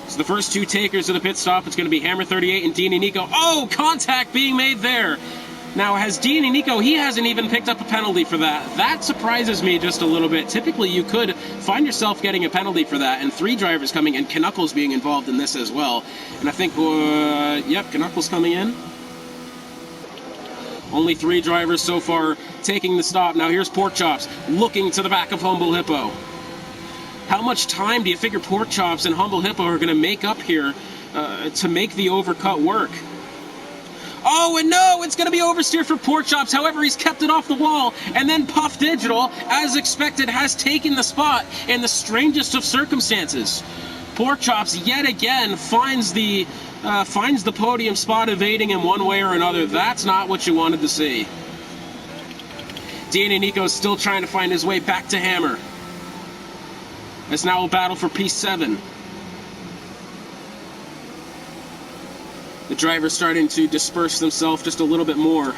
So the first two takers of the pit stop, it's going to be Hammer 38 and D&E Nico. Oh, contact being made there. Now, has D&E Nico, he hasn't even picked up a penalty for that. That surprises me just a little bit. Typically, you could find yourself getting a penalty for that, and 3 drivers coming in, Knuckles being involved in this as well. And I think, yep, Knuckles coming in. Only 3 drivers so far taking the stop. Now, here's Pork Chops looking to the back of Humble Hippo. How much time do you figure Pork Chops and Humble Hippo are going to make up here to make the overcut work? Oh, and no, it's going to be oversteer for Pork Chops. However, he's kept it off the wall. And then Puff Digital, as expected, has taken the spot in the strangest of circumstances. Pork Chops, yet again, finds the podium spot, evading him one way or another. That's not what you wanted to see. D&E Nico is still trying to find his way back to Hammer. It's now a battle for P7. The driver's starting to disperse themselves just a little bit more.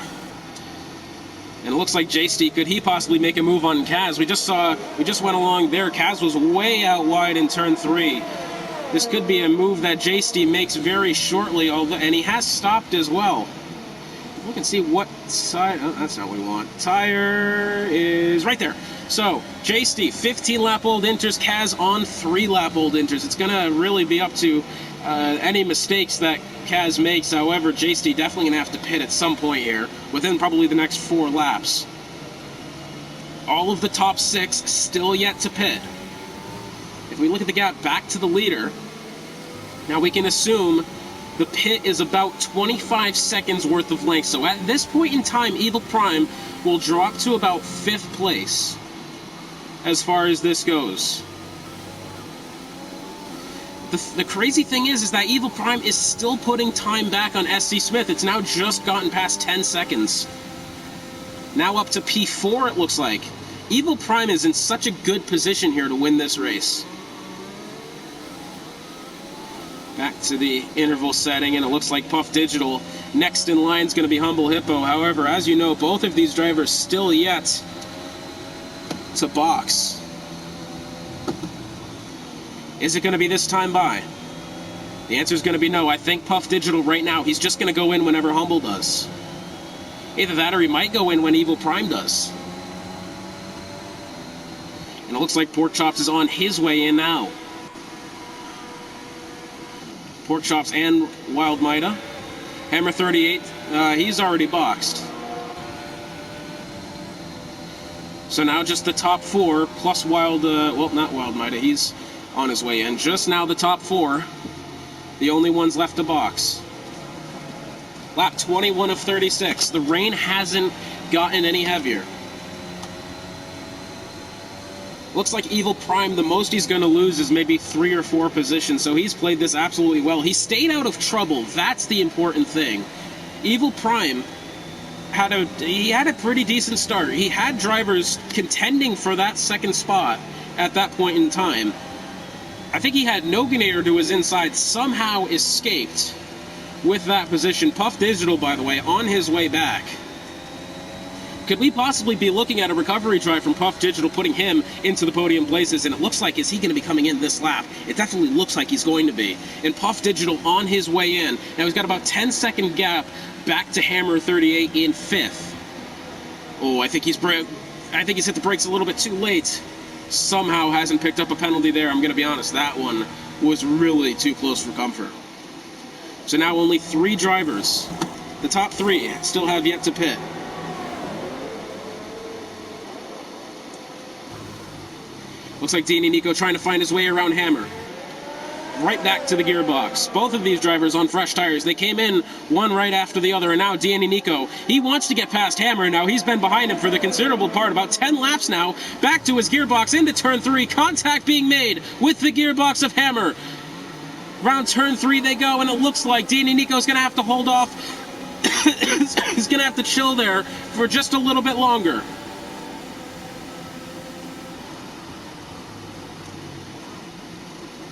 And it looks like J-Stee, could he possibly make a move on Kaz? We just went along there. Kaz was way out wide in turn 3. This could be a move that J-Stee makes very shortly, and he has stopped as well. We can see what side. Oh, that's not what we want. Tire is right there. So, J-Stee, 15-lap-old inters, Kaz on 3-lap-old inters. It's going to really be up to any mistakes that Kaz makes. However, J-Stee definitely going to have to pit at some point here, within probably the next 4 laps. All of the top 6 still yet to pit. If we look at the gap back to the leader, now we can assume the pit is about 25 seconds worth of length. So at this point in time, Evil Prime will drop to about 5th place as far as this goes. The crazy thing is that Evil Prime is still putting time back on SC Smith. It's now just gotten past 10 seconds. Now up to P4, it looks like. Evil Prime is in such a good position here to win this race. Back to the interval setting, and it looks like Puff Digital next in line is going to be Humble Hippo. However, as you know, both of these drivers still yet to box. Is it going to be this time by? The answer is going to be no. I think Puff Digital right now, he's just going to go in whenever Humble does. Either that or he might go in when Evil Prime does. And it looks like Pork Chops is on his way in now. Pork Chops and Wild Mida. Hammer 38, he's already boxed. So now just the top 4 plus Wild, well, not Wild Mida, he's on his way in. Just now the top 4, the only ones left to box. Lap 21 of 36. The rain hasn't gotten any heavier. Looks like Evil Prime, the most he's going to lose is maybe 3 or 4 positions, so he's played this absolutely well. He stayed out of trouble. That's the important thing. Evil Prime had a pretty decent start. He had drivers contending for that second spot at that point in time. I think he had Noganator to his inside, somehow escaped with that position. Puff Digital, by the way, on his way back. Could we possibly be looking at a recovery drive from Puff Digital, putting him into the podium places? And it looks like, is he going to be coming in this lap? It definitely looks like he's going to be. And Puff Digital on his way in. Now he's got about 10-second gap back to Hammer 38 in 5th. Oh, I think he's hit the brakes a little bit too late. Somehow hasn't picked up a penalty there. I'm going to be honest, that one was really too close for comfort. So now only 3 drivers. The top 3 still have yet to pit. Looks like Dean Nico trying to find his way around Hammer. Right back to the gearbox. Both of these drivers on fresh tires. They came in one right after the other, and now Dean Nico, he wants to get past Hammer now. He's been behind him for the considerable part, about 10 laps now. Back to his gearbox into turn 3. Contact being made with the gearbox of Hammer. Round turn 3 they go, and it looks like Dean Nico's going to have to hold off. He's going to have to chill there for just a little bit longer.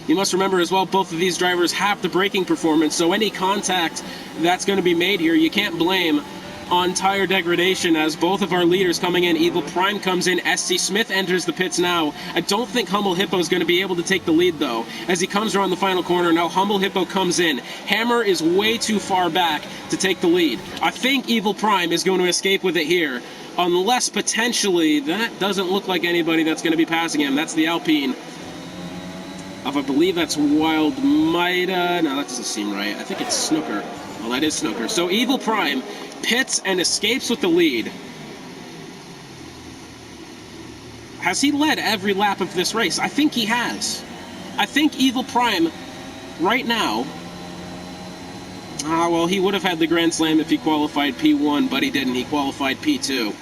You must remember as well, both of these drivers have the braking performance, so any contact that's going to be made here, you can't blame on tire degradation, as both of our leaders coming in. Evil Prime comes in, SC Smith enters the pits now. I don't think Humble Hippo is going to be able to take the lead, though, as he comes around the final corner. Now Humble Hippo comes in. Hammer is way too far back to take the lead. I think Evil Prime is going to escape with it here, unless potentially that doesn't look like anybody that's going to be passing him. That's the Alpine. I believe that's Wild Mida. No, that doesn't seem right. I think it's Snooker. Well, that is Snooker. So Evil Prime pits and escapes with the lead. Has he led every lap of this race? I think he has. I think Evil Prime, right now... well, he would have had the Grand Slam if he qualified P1, but he didn't. He qualified P2.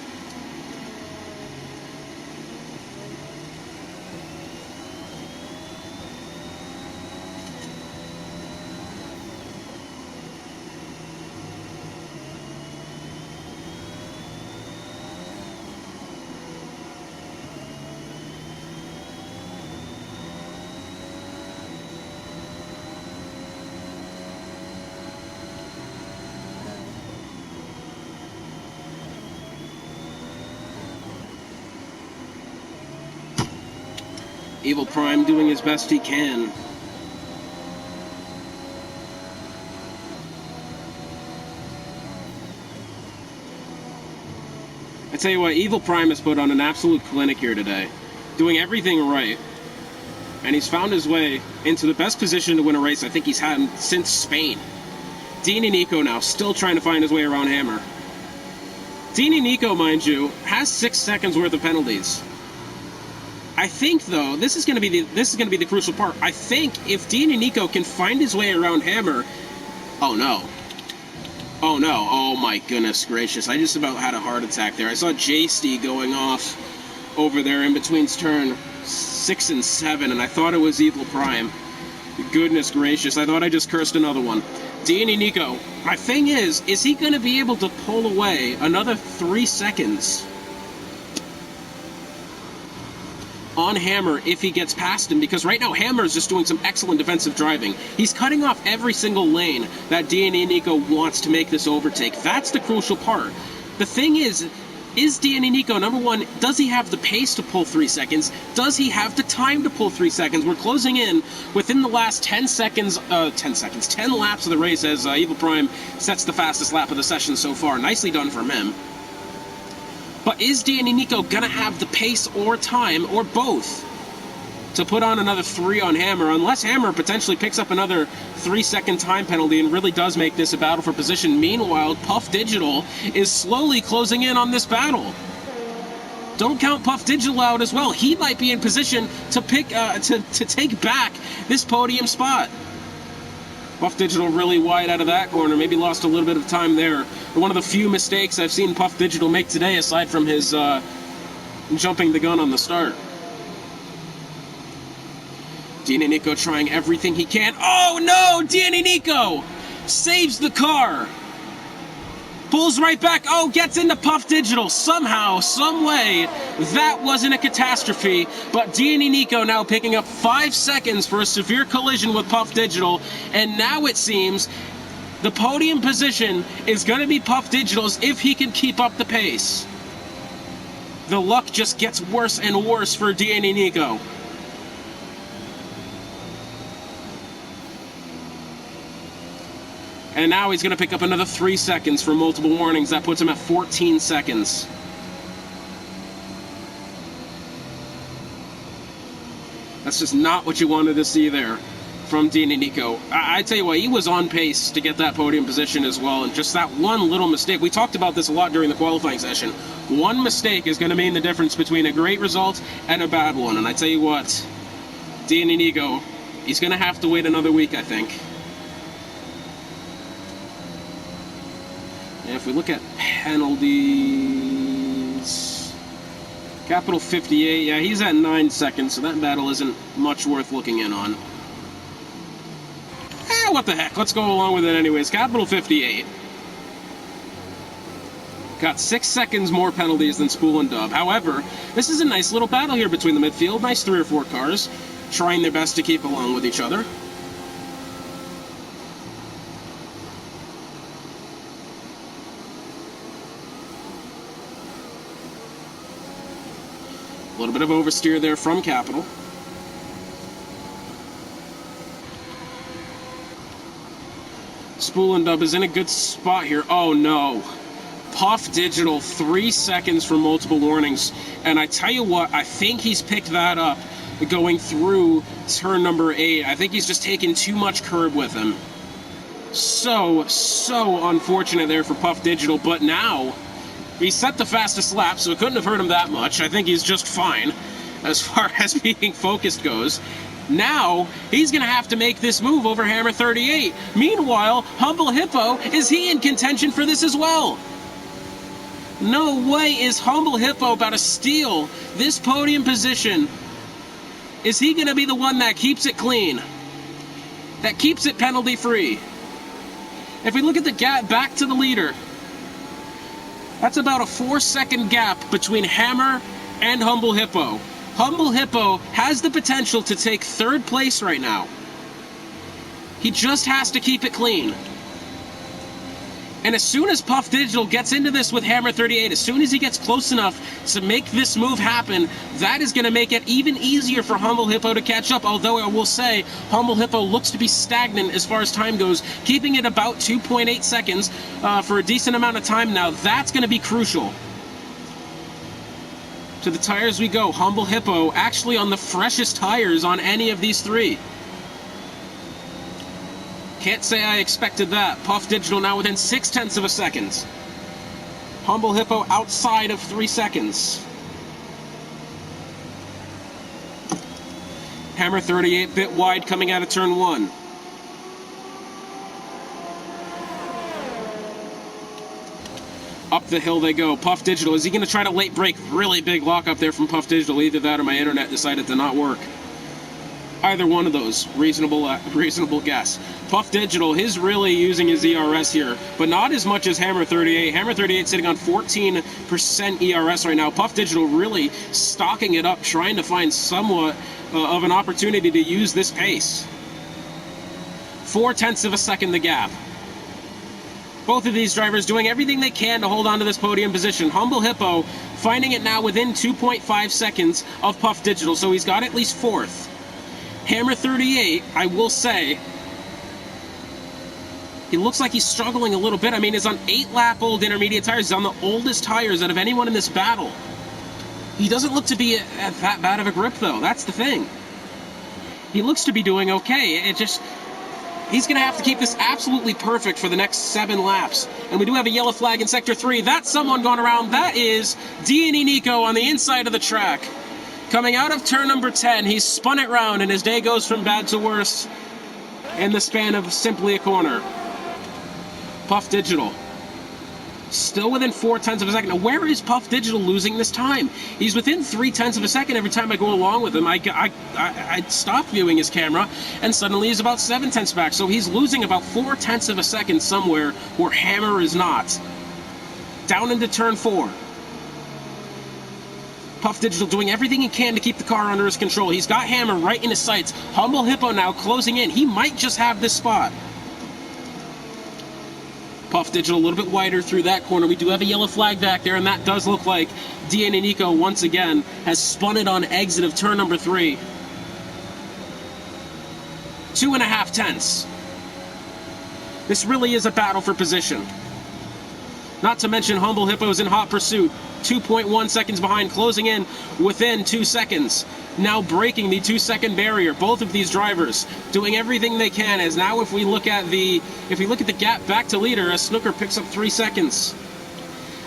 Evil Prime doing his best he can. I tell you what, Evil Prime has put on an absolute clinic here today, doing everything right, and he's found his way into the best position to win a race I think he's had since Spain. Dean Nico now still trying to find his way around Hammer. Dean Nico, mind you, has 6 seconds worth of penalties. I think, though, this is going to be the crucial part. I think if Dean Nico can find his way around Hammer, oh no, oh my goodness gracious! I just about had a heart attack there. I saw J-Stee going off over there in between turn 6 and 7, and I thought it was Evil Prime. Goodness gracious! I thought I just cursed another one. Dean Nico. My thing is he going to be able to pull away another 3 seconds on Hammer if he gets past him? Because right now Hammer is just doing some excellent defensive driving. He's cutting off every single lane that Dean Nico wants to make this overtake. That's the crucial part. The thing is Dean Nico, number one, does he have the pace to pull 3 seconds? Does he have the time to pull 3 seconds? We're closing in within the last 10 laps of the race as Evil Prime sets the fastest lap of the session so far. Nicely done from him. But is Dean Nico going to have the pace or time, or both, to put on another 3 on Hammer, unless Hammer potentially picks up another 3-second time penalty and really does make this a battle for position? Meanwhile, Puff Digital is slowly closing in on this battle. Don't count Puff Digital out as well. He might be in position to take back this podium spot. Puff Digital really wide out of that corner, maybe lost a little bit of time there. One of the few mistakes I've seen Puff Digital make today, aside from his jumping the gun on the start. Dean Nico trying everything he can. Oh no! Dean Nico saves the car. Pulls right back. Oh, gets into Puff Digital. Somehow, some way, that wasn't a catastrophe. But Dean Nico now picking up 5 seconds for a severe collision with Puff Digital. And now it seems the podium position is going to be Puff Digital's if he can keep up the pace. The luck just gets worse and worse for Dean Nico. And now he's going to pick up another 3 seconds for multiple warnings. That puts him at 14 seconds. That's just not what you wanted to see there. from Dean and Nico. I tell you what, he was on pace to get that podium position as well, and just that one little mistake. We talked about this a lot during the qualifying session. One mistake is going to mean the difference between a great result and a bad one, and I tell you what, Dean and Nico, he's going to have to wait another week, I think. And if we look at penalties, Capital 58, yeah, he's at 9 seconds, so that battle isn't much worth looking in on. What the heck, let's go along with it anyways. Capital 58 got 6 seconds more penalties than Spool and Dub. However, this is a nice little battle here between the midfield. Nice 3 or 4 cars trying their best to keep along with each other. A little bit of oversteer there from Capital. Spool and Dub is in a good spot here. Oh no. Puff Digital, 3 seconds for multiple warnings. And I tell you what, I think he's picked that up going through turn number 8. I think he's just taken too much curb with him. So unfortunate there for Puff Digital, but now he set the fastest lap, so it couldn't have hurt him that much. I think he's just fine as far as being focused goes. Now, he's going to have to make this move over Hammer 38. Meanwhile, Humble Hippo, is he in contention for this as well? No way is Humble Hippo about to steal this podium position. Is he going to be the one that keeps it clean? That keeps it penalty-free? If we look at the gap back to the leader, that's about a 4-second gap between Hammer and Humble Hippo. Humble Hippo has the potential to take 3rd place right now. He just has to keep it clean. And as soon as Puff Digital gets into this with Hammer 38, as soon as he gets close enough to make this move happen, that is going to make it even easier for Humble Hippo to catch up. Although I will say, Humble Hippo looks to be stagnant as far as time goes, keeping it about 2.8 seconds for a decent amount of time now. That's going to be crucial. To the tires we go. Humble Hippo actually on the freshest tires on any of these 3. Can't say I expected that. Puff Digital now within 0.6 of a second. Humble Hippo outside of 3 seconds. Hammer 38 bit wide coming out of turn 1. Up the hill they go. Puff Digital, is he going to try to late brake? Really big lock up there from Puff Digital. Either that or my internet decided to not work. Either one of those. Reasonable guess. Puff Digital, he's really using his ERS here, but not as much as Hammer 38. Hammer 38 sitting on 14% ERS right now. Puff Digital really stocking it up, trying to find somewhat of an opportunity to use this pace. 0.4 of a second the gap. Both of these drivers doing everything they can to hold on to this podium position. Humble Hippo finding it now within 2.5 seconds of Puff Digital, so he's got at least 4th. Hammer 38, I will say, he looks like he's struggling a little bit. I mean, he's on 8-lap-old intermediate tires. He's on the oldest tires out of anyone in this battle. He doesn't look to be at that bad of a grip, though. That's the thing. He looks to be doing okay. He's going to have to keep this absolutely perfect for the next 7 laps. And we do have a yellow flag in Sector 3. That's someone going around. That is D&E Nico on the inside of the track. Coming out of turn number 10, he's spun it round, and his day goes from bad to worse in the span of simply a corner. Puff Digital still within 0.4 of a second. Now, where is Puff Digital losing this time? He's within 0.3 of a second every time I go along with him. I stop viewing his camera, and suddenly he's about 0.7 back. So he's losing about 0.4 of a second somewhere where Hammer is not. Down into turn 4. Puff Digital doing everything he can to keep the car under his control. He's got Hammer right in his sights. Humble Hippo now closing in. He might just have this spot. Puff Digital a little bit wider through that corner. We do have a yellow flag back there, and that does look like D&E Nico once again has spun it on exit of turn number 3. 2.5 tenths. This really is a battle for position. Not to mention Humble Hippo's in hot pursuit. 2.1 seconds behind, closing in within 2 seconds. now breaking the 2-second barrier. Both of these drivers doing everything they can, as now if we look at the gap back to leader, as Snooker picks up 3 seconds.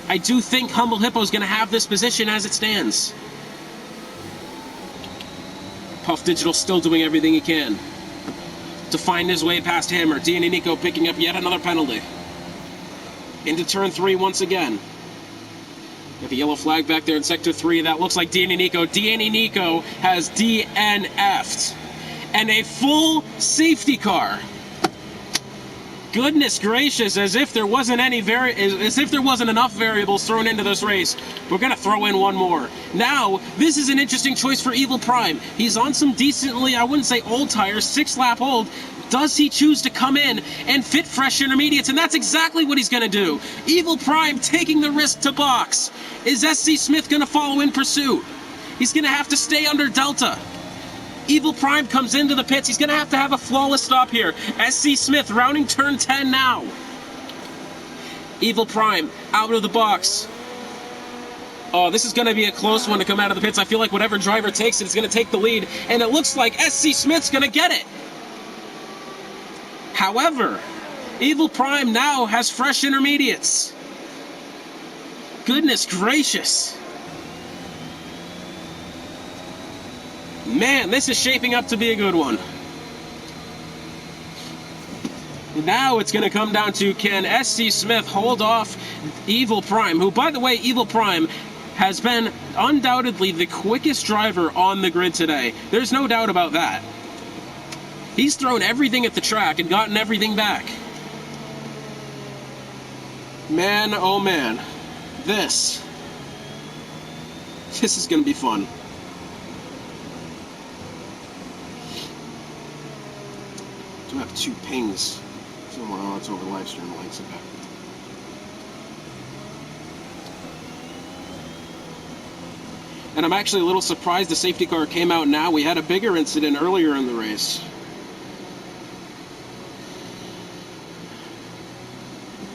I do think Humble Hippo's going to have this position as it stands. Puff Digital still doing everything he can to find his way past Hammer. Danny Nico picking up yet another penalty. Into turn 3 once again. With the yellow flag back there in Sector 3, that looks like Danny Nico. Danny Nico has DNF'd. And a full safety car. Goodness gracious, as if there wasn't enough variables thrown into this race. We're going to throw in one more. Now, this is an interesting choice for Evil Prime. He's on some decently, I wouldn't say old tires, 6-lap old. Does he choose to come in and fit fresh intermediates? And that's exactly what he's going to do. Evil Prime taking the risk to box. Is SC Smith going to follow in pursuit? He's going to have to stay under Delta. Evil Prime comes into the pits. He's going to have a flawless stop here. SC Smith rounding turn 10 now. Evil Prime out of the box. Oh, this is going to be a close one to come out of the pits. I feel like whatever driver takes it is going to take the lead. And it looks like SC Smith's going to get it. However, Evil Prime now has fresh intermediates. Goodness gracious. Man, this is shaping up to be a good one. Now it's going to come down to, can SC Smith hold off Evil Prime, who, by the way, Evil Prime has been undoubtedly the quickest driver on the grid today. There's no doubt about that. He's thrown everything at the track and gotten everything back. Man, oh man. This is going to be fun. I do have 2 pings somewhere. Oh, it's over live stream. Links it back. And I'm actually a little surprised the safety car came out now. We had a bigger incident earlier in the race.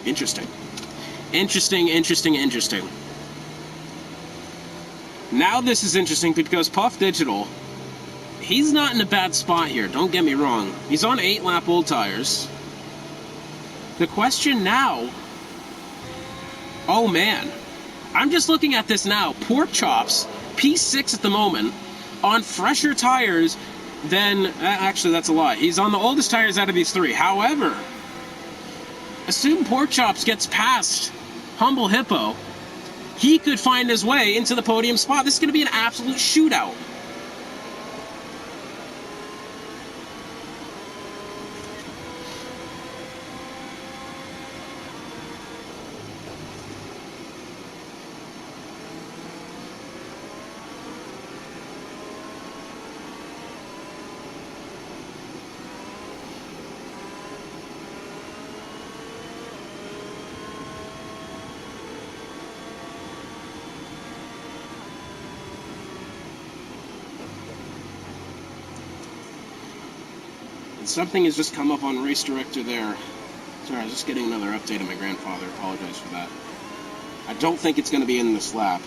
Interesting. Interesting. Now this is interesting because Puff Digital, he's not in a bad spot here, don't get me wrong. He's on 8-lap old tires. The question now... Oh man. I'm just looking at this now. Pork Chops, P6 at the moment, on fresher tires than... Actually, that's a lie. He's on the oldest tires out of these 3. However, assume Pork Chops gets past Humble Hippo, he could find his way into the podium spot. This is going to be an absolute shootout. Something has just come up on Race Director there. Sorry, I was just getting another update on my grandfather. Apologize for that. I don't think it's going to be in this lap.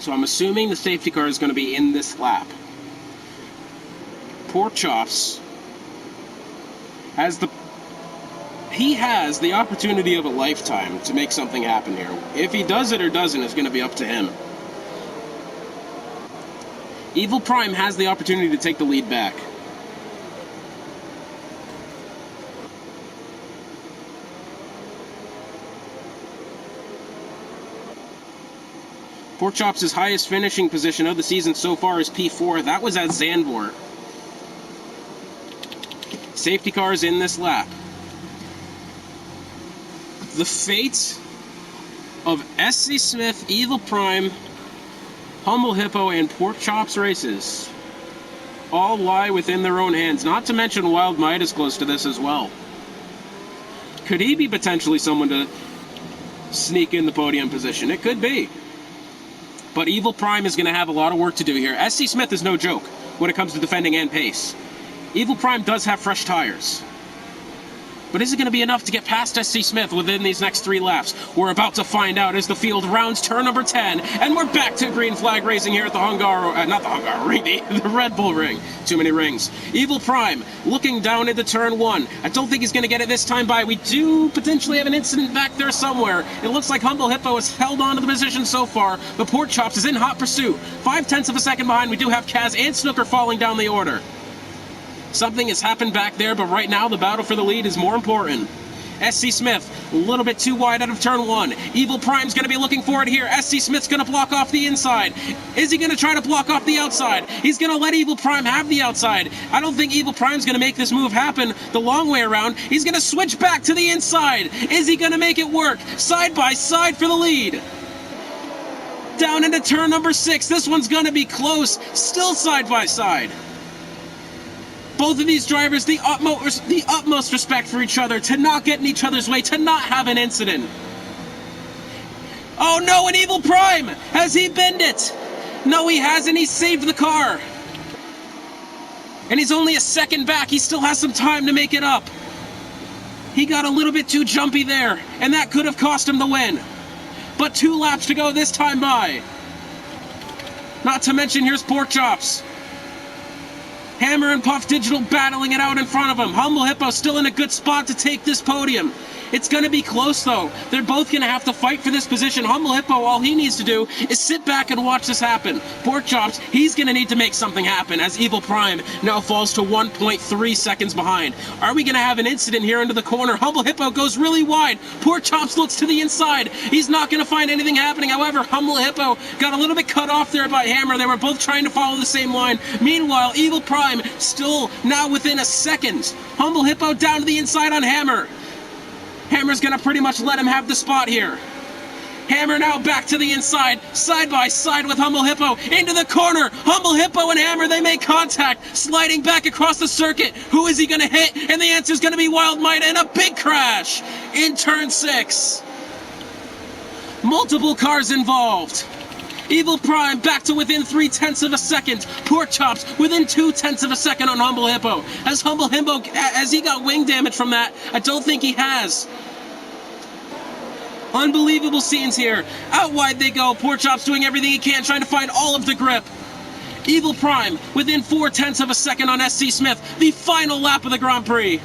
So I'm assuming the safety car is going to be in this lap. Pork Chops has the opportunity of a lifetime to make something happen here. If he does it or doesn't is going to be up to him. Evil Prime has the opportunity to take the lead back. Pork Chops' highest finishing position of the season so far is P4. That was at Zandvoort. Safety cars in this lap. The fate of SC Smith, Evil Prime, Humble Hippo, and Pork Chops races all lie within their own hands. Not to mention Wild Might is close to this as well. Could he be potentially someone to sneak in the podium position? It could be. But Evil Prime is going to have a lot of work to do here. SC Smith is no joke when it comes to defending and pace. Evil Prime does have fresh tires. But is it going to be enough to get past SC Smith within these next 3 laps? We're about to find out as the field rounds turn number 10. And we're back to green flag racing here at the not the Hungaroring, the Red Bull Ring. Too many rings. Evil Prime looking down into turn 1. I don't think he's going to get it this time by. We do potentially have an incident back there somewhere. It looks like Humble Hippo has held on to the position so far. But Pork Chops is in hot pursuit. 0.5 of a second behind. We do have Kaz and Snooker falling down the order. Something has happened back there, but right now the battle for the lead is more important. SC Smith, a little bit too wide out of turn 1. Evil Prime's going to be looking for it here. SC Smith's going to block off the inside. Is he going to try to block off the outside? He's going to let Evil Prime have the outside. I don't think Evil Prime's going to make this move happen the long way around. He's going to switch back to the inside. Is he going to make it work? Side by side for the lead. Down into turn number 6. This one's going to be close. Still side by side. Both of these drivers, the utmost respect for each other, to not get in each other's way, to not have an incident. Oh no, an Evil Prime! Has he binned it? No, he hasn't. He saved the car. And he's only a second back. He still has some time to make it up. He got a little bit too jumpy there, and that could have cost him the win. But 2 laps to go this time by. Not to mention, here's Pork Chops. Hammer and Puff Digital battling it out in front of him. Humble Hippo still in a good spot to take this podium. It's going to be close, though. They're both going to have to fight for this position. Humble Hippo, all he needs to do is sit back and watch this happen. Pork Chops, he's going to need to make something happen as Evil Prime now falls to 1.3 seconds behind. Are we going to have an incident here into the corner? Humble Hippo goes really wide. Pork Chops looks to the inside. He's not going to find anything happening. However, Humble Hippo got a little bit cut off there by Hammer. They were both trying to follow the same line. Meanwhile, Evil Prime still now within a second. Humble Hippo down to the inside on Hammer. Hammer's going to pretty much let him have the spot here. Hammer now back to the inside, side by side with Humble Hippo, into the corner. Humble Hippo and Hammer, they make contact, sliding back across the circuit. Who is he going to hit? And the answer is going to be Wild Might, and a big crash in turn 6. Multiple cars involved. Evil Prime back to within 0.3 of a second. Pork Chops within 0.2 of a second on Humble Hippo. Has Humble Hippo, has he got wing damage from that? I don't think he has. Unbelievable scenes here. Out wide they go. Pork Chops doing everything he can, trying to find all of the grip. Evil Prime within 0.4 of a second on SC Smith. The final lap of the Grand Prix.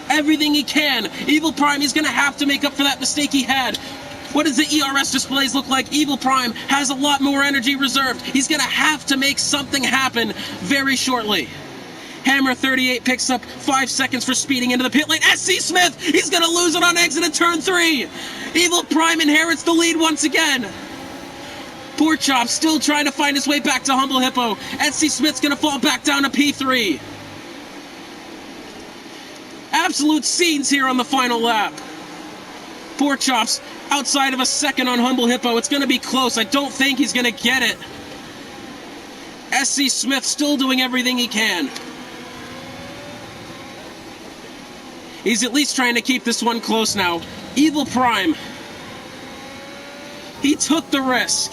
Everything he can. Evil Prime, he's going to have to make up for that mistake he had. What does the ERS displays look like? Evil Prime has a lot more energy reserved. He's going to have to make something happen very shortly. Hammer 38 picks up 5 seconds for speeding into the pit lane. SC Smith, he's going to lose it on exit at turn 3. Evil Prime inherits the lead once again. Pork Chop still trying to find his way back to Humble Hippo. SC Smith's going to fall back down to P3. Absolute scenes here on the final lap. Pork Chops outside of a second on Humble Hippo. It's going to be close. I don't think he's going to get it. SC Smith still doing everything he can. He's at least trying to keep this one close now. Evil Prime. He took the risk.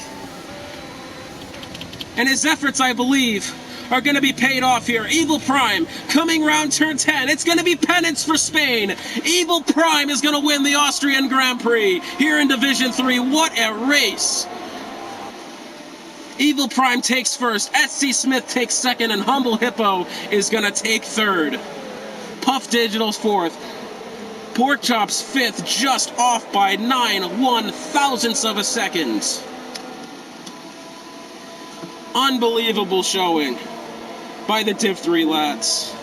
And his efforts, I believe, are going to be paid off here. Evil Prime coming round turn 10. It's going to be penance for Spain. Evil Prime is going to win the Austrian Grand Prix here in Division 3. What a race. Evil Prime takes first, SC Smith takes second, and Humble Hippo is going to take third. Puff Digital's fourth. Pork Chop's fifth, just off by 9/1,000ths of a second. Unbelievable showing by the Div 3 lads.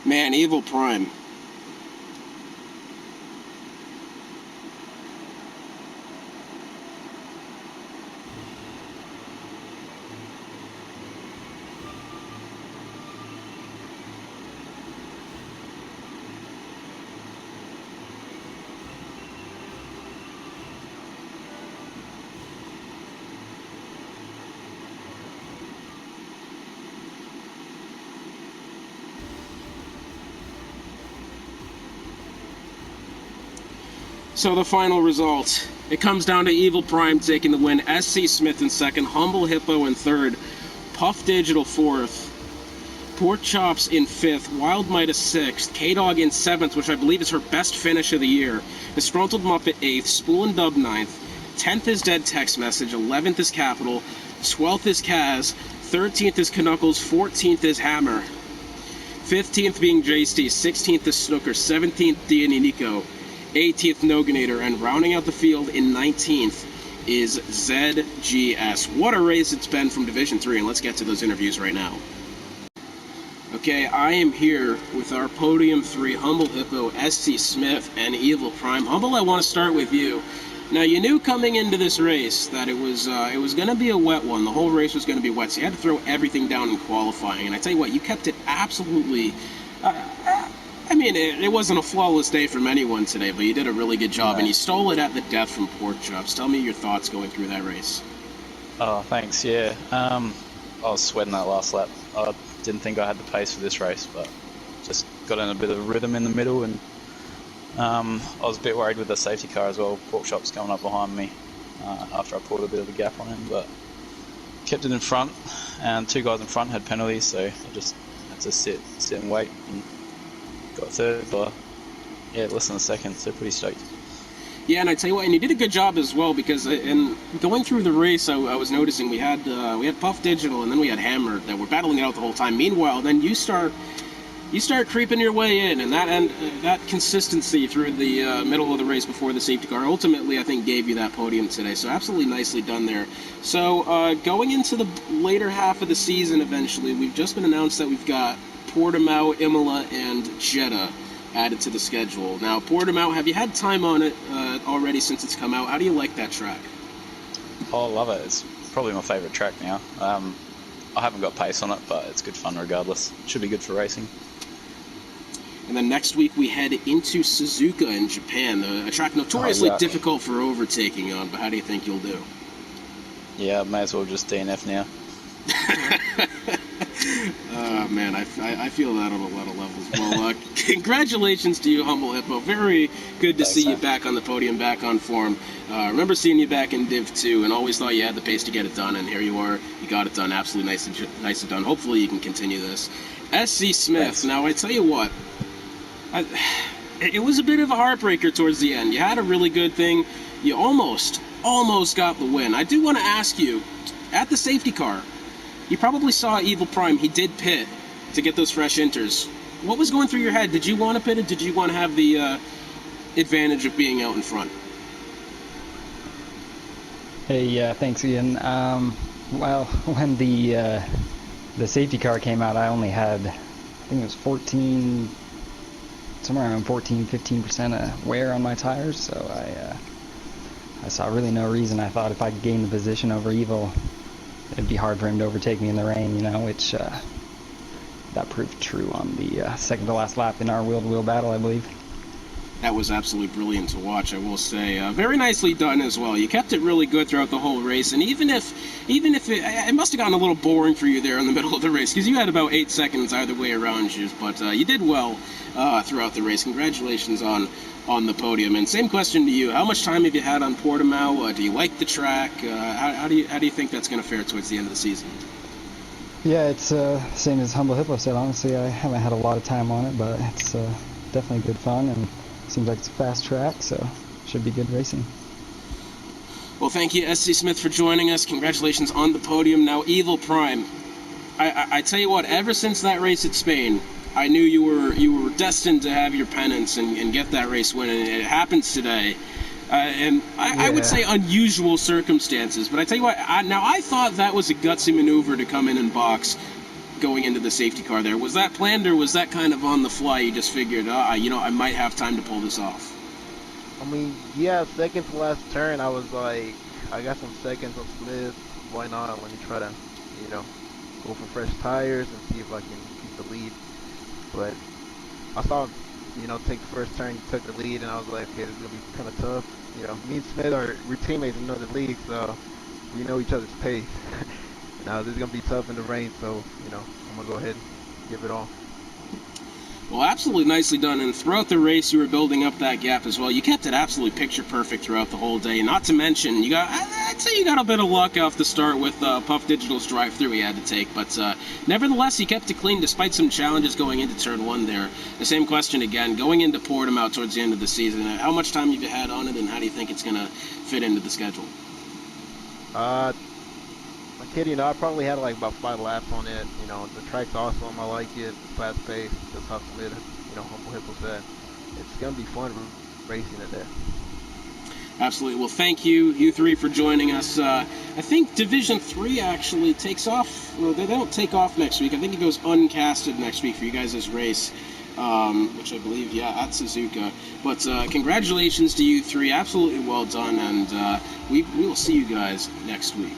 Man, Evil Prime. So the final result, it comes down to Evil Prime taking the win, SC Smith in second, Humble Hippo in third, Puff Digital fourth, Pork Chops in fifth, Wild Midas sixth, K-Dog in seventh, which I believe is her best finish of the year, Disgruntled Muppet eighth, Spool and Dub ninth, 10th is Dead Text Message, 11th is Capital, 12th is Kaz, 13th is Knuckles, 14th is Hammer, 15th being JST, 16th is Snooker, 17th Deity Nico, 18th Noganator, and rounding out the field in 19th is ZGS. What a race it's been from Division 3, and let's get to those interviews right now. Okay, I am here with our Podium 3 Humble Hippo, SC Smith, and Evil Prime. Humble, I want to start with you. Now, you knew coming into this race that it was going to be a wet one. The whole race was going to be wet, so you had to throw everything down in qualifying, and I tell you what, you kept it absolutely... I mean, it wasn't a flawless day from anyone today, but you did a really good job, and you stole it at the death from Pork Chops. Tell me your thoughts going through that race. Oh, thanks, yeah. I was sweating that last lap. I didn't think I had the pace for this race, but just got in a bit of rhythm in the middle, and I was a bit worried with the safety car as well. Pork Chops coming up behind me after I pulled a bit of a gap on him, but kept it in front, and two guys in front had penalties, so I just had to sit and wait, and got third by less than a second, so pretty stoked. Yeah, and I tell you what, and you did a good job as well, because in going through the race, I was noticing we had Puff Digital, and then we had Hammer that were battling it out the whole time. Meanwhile, then you start creeping your way in, and that consistency through the middle of the race before the safety car ultimately, I think, gave you that podium today. So absolutely nicely done there. So going into the later half of the season, eventually, we've just been announced that we've got Portimao, Imola, and Jeddah added to the schedule. Now, Portimao, have you had time on it already since it's come out? How do you like that track? Oh, I love it. It's probably my favourite track now. I haven't got pace on it, but it's good fun regardless. It should be good for racing. And then next week we head into Suzuka in Japan, a track notoriously difficult for overtaking on, but how do you think you'll do? Yeah, may as well just DNF now. Man, I feel that on a lot of levels. Well, congratulations to you, Humble Hippo. Very good to see you back on the podium, back on form. Remember seeing you back in Div 2 and always thought you had the pace to get it done, and here you are. You got it done. Absolutely nice and done. Hopefully you can continue this. SC Smith, thanks. Now I tell you what, it was a bit of a heartbreaker towards the end. You had a really good thing. You almost got the win. I do want to ask you, at the safety car, you probably saw Evil Prime. He did pit to get those fresh inters. What was going through your head? Did you want to pit it? Did you want to have the advantage of being out in front? Hey, thanks, Ian. Well, when the safety car came out, I only had, I think it was 14, somewhere around 15% of wear on my tires, so I saw really no reason. I thought if I could gain the position over Evil, it'd be hard for him to overtake me in the rain, which that proved true on the second to last lap in our wheel-to-wheel battle, I believe. That was absolutely brilliant to watch, I will say. Very nicely done as well. You kept it really good throughout the whole race, and even if it must have gotten a little boring for you there in the middle of the race, because you had about 8 seconds either way around you, but you did well throughout the race. Congratulations on the podium. And same question to you: how much time have you had on Portimao? Do you like the track? How do you think that's going to fare towards the end of the season? Yeah, it's same as Humble Hippo said. Honestly, I haven't had a lot of time on it, but it's definitely good fun, and seems like it's a fast track, so should be good racing. Well, thank you, SC Smith, for joining us. Congratulations on the podium. Now, Evil Prime. I tell you what, ever since that race at Spain, I knew you were destined to have your pennants and get that race win, and it happens today. I would say unusual circumstances, but I tell you what, I thought that was a gutsy maneuver to come in and box going into the safety car there. Was that planned, or was that kind of on the fly? You just figured, I might have time to pull this off? I mean, yeah, second to last turn, I was like, I got some seconds on Smith. Why not? Let me try to, go for fresh tires and see if I can keep the lead. But I saw him, take the first turn, he took the lead, and I was like, okay, this is going to be kind of tough. Me and Smith we're teammates in another league, so we know each other's pace. Now, this is going to be tough in the rain, so, I'm going to go ahead and give it all. Well, absolutely nicely done, and throughout the race you were building up that gap as well. You kept it absolutely picture perfect throughout the whole day. Not to mention, I'd say you got a bit of luck off the start with Puff Digital's drive-through he had to take, but nevertheless you kept it clean despite some challenges going into turn 1 there. The same question again, going into Portimao towards the end of the season, how much time have you had on it, and how do you think it's going to fit into the schedule? I'm kidding, I probably had like about 5 laps on it. The track's awesome, I like it, fast paced, just how Smith, Humble Hippo said. It's gonna be fun racing it there. Absolutely. Well, thank you three, for joining us. I think Division 3 actually takes off. Well, they don't take off next week. I think it goes uncasted next week for you guys' race, which I believe, at Suzuka. But congratulations to you three. Absolutely well done, and we will see you guys next week.